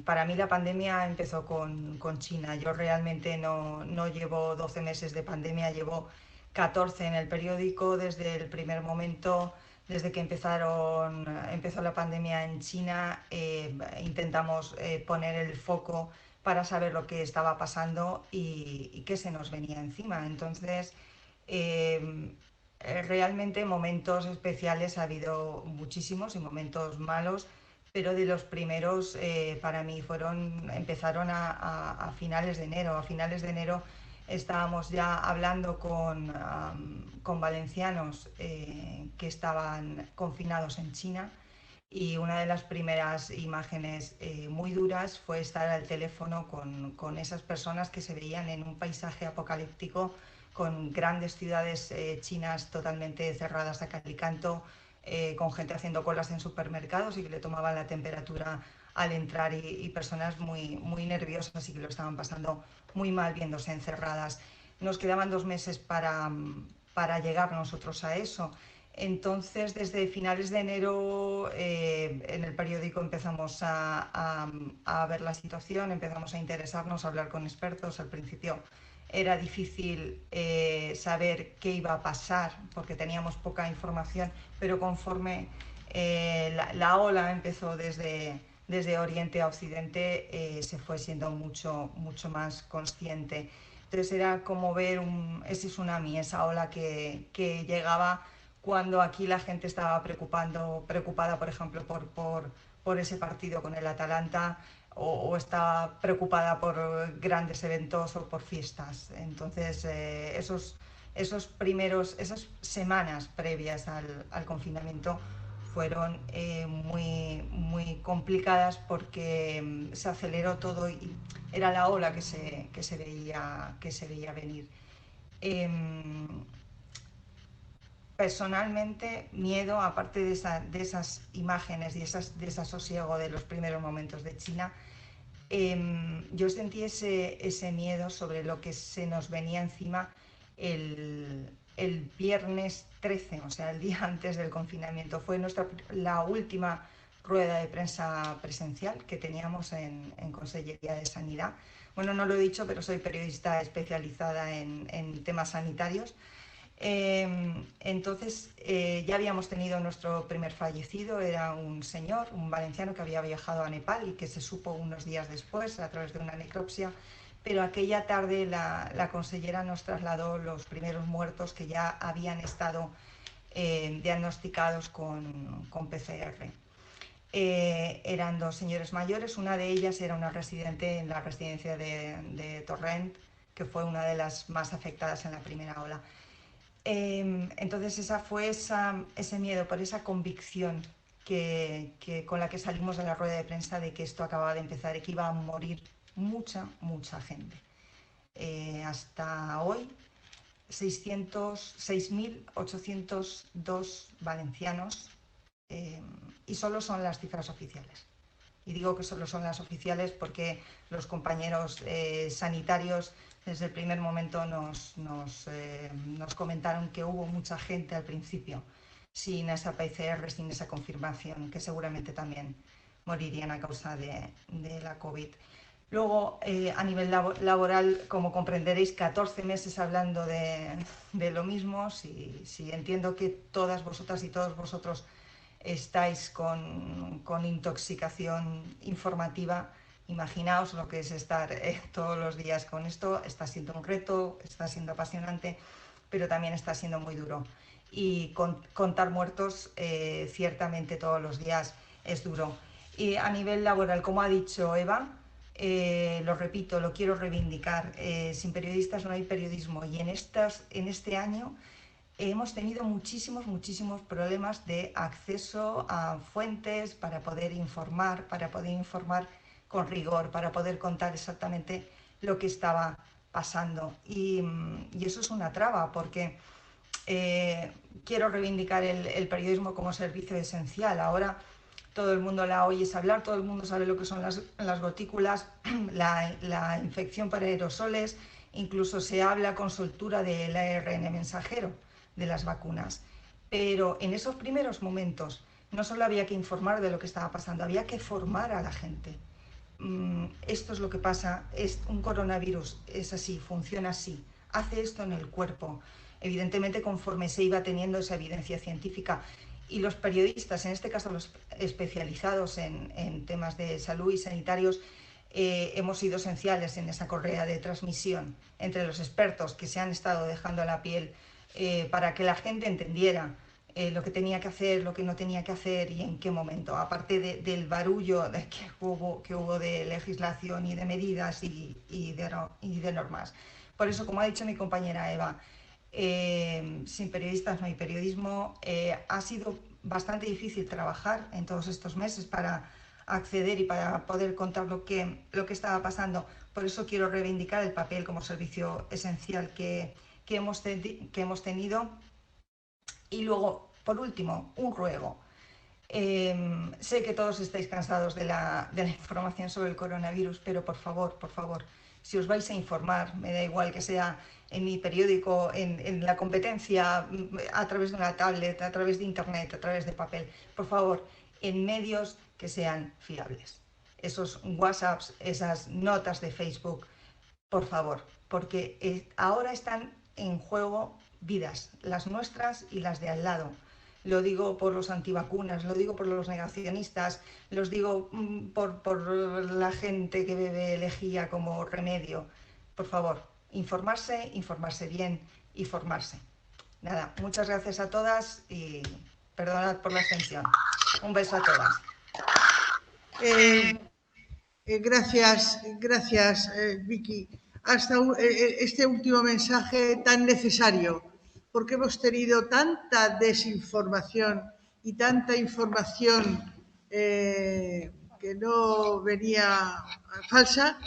Para mí la pandemia empezó con China. Yo realmente no llevo 12 meses de pandemia, llevo 14 en el periódico desde el primer momento, desde que empezó la pandemia en China. Intentamos poner el foco para saber lo que estaba pasando y qué se nos venía encima. Entonces, realmente momentos especiales ha habido muchísimos y momentos malos, pero de los primeros para mí empezaron a finales de enero. A finales de enero estábamos ya hablando con valencianos que estaban confinados en China, y una de las primeras imágenes muy duras fue estar al teléfono con esas personas que se veían en un paisaje apocalíptico, con grandes ciudades chinas totalmente cerradas a cal y canto, con gente haciendo colas en supermercados y que le tomaban la temperatura al entrar, y personas muy, muy nerviosas y que lo estaban pasando muy mal viéndose encerradas. Nos quedaban 2 meses para llegar nosotros a eso. Entonces, desde finales de enero en el periódico empezamos a ver la situación, empezamos a interesarnos, a hablar con expertos. Al principio era difícil saber qué iba a pasar porque teníamos poca información, pero conforme la ola empezó desde Oriente a Occidente, se fue siendo mucho, mucho más consciente. Entonces era como ver ese tsunami, esa ola que llegaba cuando aquí la gente estaba preocupada, por ejemplo, por ese partido con el Atalanta, o estaba preocupada por grandes eventos o por fiestas. Entonces, esas semanas previas al confinamiento fueron muy, muy complicadas porque se aceleró todo y era la ola que se veía venir. Personalmente, miedo, aparte de esas imágenes y de ese sosiego de los primeros momentos de China, yo sentí ese miedo sobre lo que se nos venía encima el viernes 13, o sea, el día antes del confinamiento. Fue la última rueda de prensa presencial que teníamos en Consellería de Sanidad. Bueno, no lo he dicho, pero soy periodista especializada en temas sanitarios. Entonces ya habíamos tenido nuestro primer fallecido, era un señor, un valenciano que había viajado a Nepal y que se supo unos días después a través de una necropsia, pero aquella tarde la consellera nos trasladó los primeros muertos que ya habían estado diagnosticados con PCR. Eran 2 señores mayores, una de ellas era una residente en la residencia de Torrent, que fue una de las más afectadas en la primera ola. Entonces ese miedo por esa convicción con la que salimos de la rueda de prensa de que esto acababa de empezar y que iba a morir mucha, mucha gente. Hasta hoy, 6.802 valencianos, y solo son las cifras oficiales. Y digo que solo son las oficiales porque los compañeros sanitarios desde el primer momento nos comentaron que hubo mucha gente al principio sin esa PCR, sin esa confirmación, que seguramente también morirían a causa de la COVID. Luego, a nivel laboral, como comprenderéis, 14 meses hablando de lo mismo. Si entiendo que todas vosotras y todos vosotros estáis con intoxicación informativa, imaginaos lo que es estar todos los días con esto. Está siendo un reto, está siendo apasionante, pero también está siendo muy duro. Y contar muertos ciertamente todos los días es duro. Y a nivel laboral, como ha dicho Eva, lo repito, lo quiero reivindicar, sin periodistas no hay periodismo, y en este año hemos tenido muchísimos problemas de acceso a fuentes para poder informar con rigor, para poder contar exactamente lo que estaba pasando. Y eso es una traba, porque quiero reivindicar el periodismo como servicio esencial. Ahora todo el mundo la oyes hablar, todo el mundo sabe lo que son las gotículas, la infección por aerosoles, incluso se habla con soltura del ARN mensajero de las vacunas. Pero en esos primeros momentos no solo había que informar de lo que estaba pasando, había que formar a la gente. Esto es lo que pasa, es un coronavirus, es así, funciona así, hace esto en el cuerpo. Evidentemente, conforme se iba teniendo esa evidencia científica, y los periodistas, en este caso los especializados en temas de salud y sanitarios, hemos sido esenciales en esa correa de transmisión entre los expertos que se han estado dejando la piel para que la gente entendiera lo que tenía que hacer, lo que no tenía que hacer y en qué momento, aparte del barullo que hubo de legislación y de medidas y de normas. Por eso, como ha dicho mi compañera Eva, sin periodistas no hay periodismo. Ha sido bastante difícil trabajar en todos estos meses para acceder y para poder contar lo que estaba pasando. Por eso quiero reivindicar el papel como servicio esencial que hemos tenido. Y luego, por último, un ruego. Sé que todos estáis cansados de la información sobre el coronavirus, pero por favor, si os vais a informar, me da igual que sea en mi periódico, en la competencia, a través de una tablet, a través de internet, a través de papel, por favor, en medios que sean fiables. Esos WhatsApps, esas notas de Facebook, por favor, porque ahora están en juego vidas, las nuestras y las de al lado. Lo digo por los antivacunas, lo digo por los negacionistas, los digo por la gente que bebe lejía como remedio. Por favor, informarse bien y formarse. Nada, muchas gracias a todas y perdonad por la extensión. Un beso a todas. Gracias, Vicky. Hasta este último mensaje tan necesario, porque hemos tenido tanta desinformación y tanta información que no venía falsa,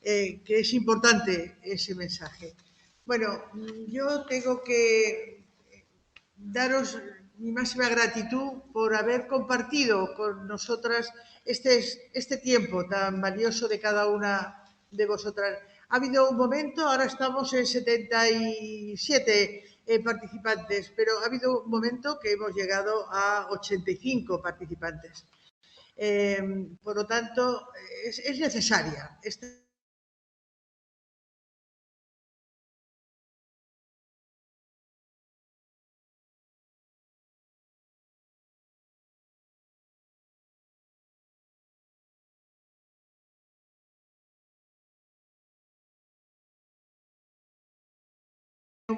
que es importante ese mensaje. Bueno, yo tengo que daros mi máxima gratitud por haber compartido con nosotras este tiempo tan valioso de cada una de vosotras. Ha habido un momento, ahora estamos en 77 participantes, pero ha habido un momento que hemos llegado a 85 participantes. Por lo tanto, es necesaria.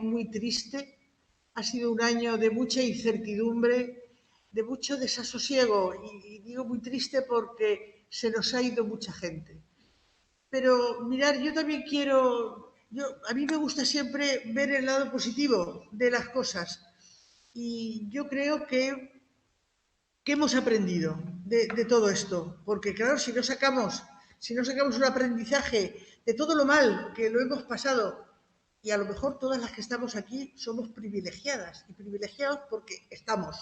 Muy triste, ha sido un año de mucha incertidumbre, de mucho desasosiego y digo muy triste porque se nos ha ido mucha gente. Pero mirar, yo también a mí me gusta siempre ver el lado positivo de las cosas y yo creo que hemos aprendido de todo esto, porque claro, si no sacamos un aprendizaje de todo lo mal que lo hemos pasado, y a lo mejor todas las que estamos aquí somos privilegiadas y privilegiados porque estamos,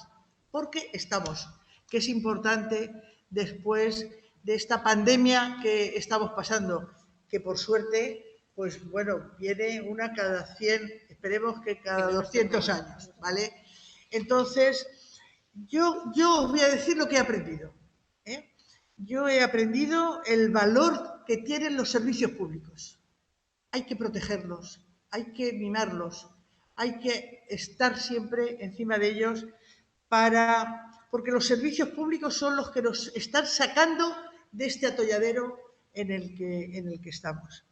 que es importante después de esta pandemia que estamos pasando, que por suerte, pues bueno, viene una cada 100, esperemos que cada 200 años, ¿vale? Entonces, yo os voy a decir lo que he aprendido. Yo he aprendido el valor que tienen los servicios públicos. Hay que protegerlos, hay que mimarlos, hay que estar siempre encima de ellos porque los servicios públicos son los que nos están sacando de este atolladero en el que estamos.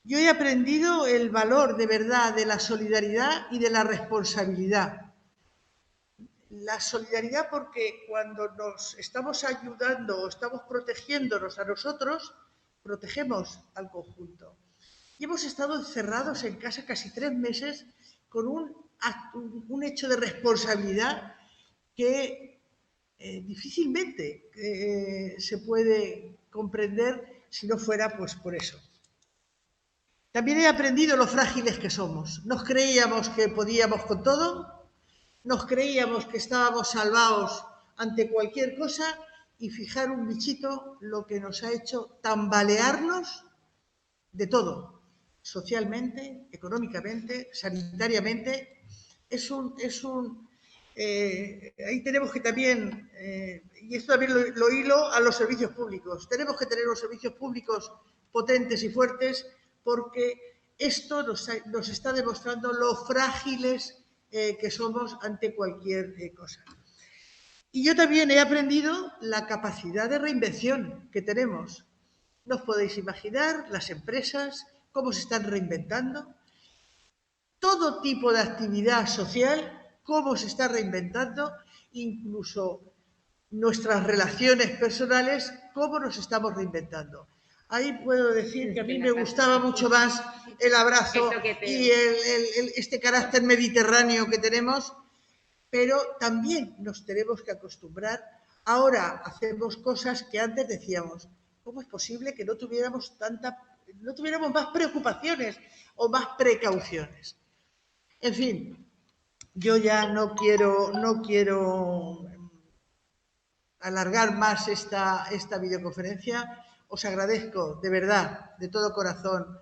Yo he aprendido el valor de verdad de la solidaridad y de la responsabilidad. La solidaridad porque cuando nos estamos ayudando o estamos protegiéndonos a nosotros, protegemos al conjunto. Y hemos estado encerrados en casa casi 3 meses con un hecho de responsabilidad que difícilmente se puede comprender si no fuera pues por eso. También he aprendido lo frágiles que somos. Nos creíamos que podíamos con todo, nos creíamos que estábamos salvados ante cualquier cosa y fijar un bichito lo que nos ha hecho tambalearnos de todo. Socialmente, económicamente, sanitariamente, ahí tenemos que también, y esto también lo hilo a los servicios públicos, tenemos que tener los servicios públicos potentes y fuertes porque esto nos está demostrando lo frágiles que somos ante cualquier cosa. Y yo también he aprendido la capacidad de reinvención que tenemos. No os podéis imaginar las empresas, cómo se están reinventando, todo tipo de actividad social, cómo se está reinventando, incluso nuestras relaciones personales, cómo nos estamos reinventando. Ahí puedo decir que a mí me gustaba mucho más el abrazo y este carácter mediterráneo que tenemos, pero también nos tenemos que acostumbrar. Ahora hacemos cosas que antes decíamos, ¿cómo es posible que no tuviéramos más preocupaciones o más precauciones? En fin, yo ya no quiero alargar más esta videoconferencia. Os agradezco de verdad, de todo corazón,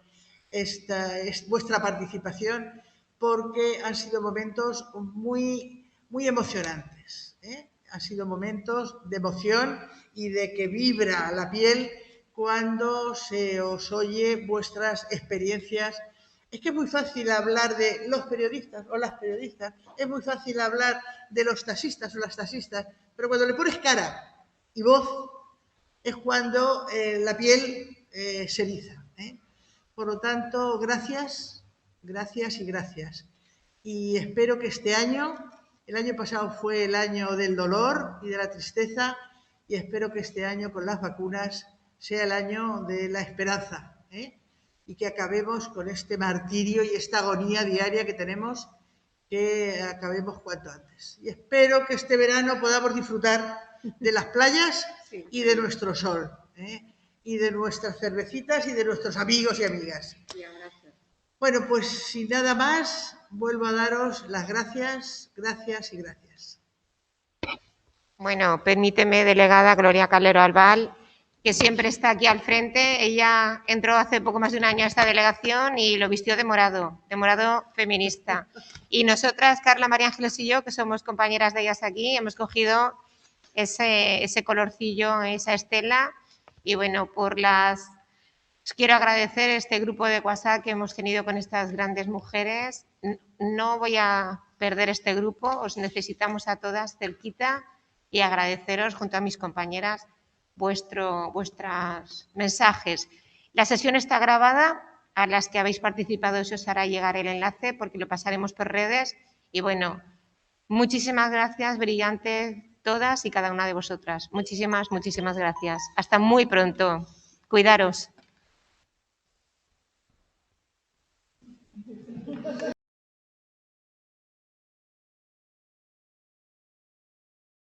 vuestra participación, porque han sido momentos muy emocionantes, ¿eh? Han sido momentos de emoción y de que vibra la piel cuando se os oye vuestras experiencias. Es que es muy fácil hablar de los periodistas o las periodistas, es muy fácil hablar de los taxistas o las taxistas, pero cuando le pones cara y voz es cuando la piel se eriza, ¿eh? Por lo tanto, gracias, gracias y gracias. Y espero que este año, el año pasado fue el año del dolor y de la tristeza, y espero que este año con las vacunas sea el año de la esperanza, ¿eh? Y que acabemos con este martirio y esta agonía diaria que tenemos, que acabemos cuanto antes. Y espero que este verano podamos disfrutar de las playas y de nuestro sol, ¿eh? Y de nuestras cervecitas y de nuestros amigos y amigas. Bueno, pues sin nada más, vuelvo a daros las gracias, gracias y gracias. Bueno, permíteme, delegada Gloria Calero Albal, que siempre está aquí al frente. Ella entró hace poco más de un año a esta delegación y lo vistió de morado feminista. Y nosotras, Carla, María Ángeles y yo, que somos compañeras de ellas aquí, hemos cogido ese colorcillo, esa estela. Y bueno, os quiero agradecer este grupo de WhatsApp que hemos tenido con estas grandes mujeres. No voy a perder este grupo, os necesitamos a todas cerquita, y agradeceros junto a mis compañeras vuestros mensajes. La sesión está grabada, a las que habéis participado se os hará llegar el enlace porque lo pasaremos por redes. Y bueno, muchísimas gracias, brillantes todas y cada una de vosotras. Muchísimas, muchísimas gracias. Hasta muy pronto. Cuidaros.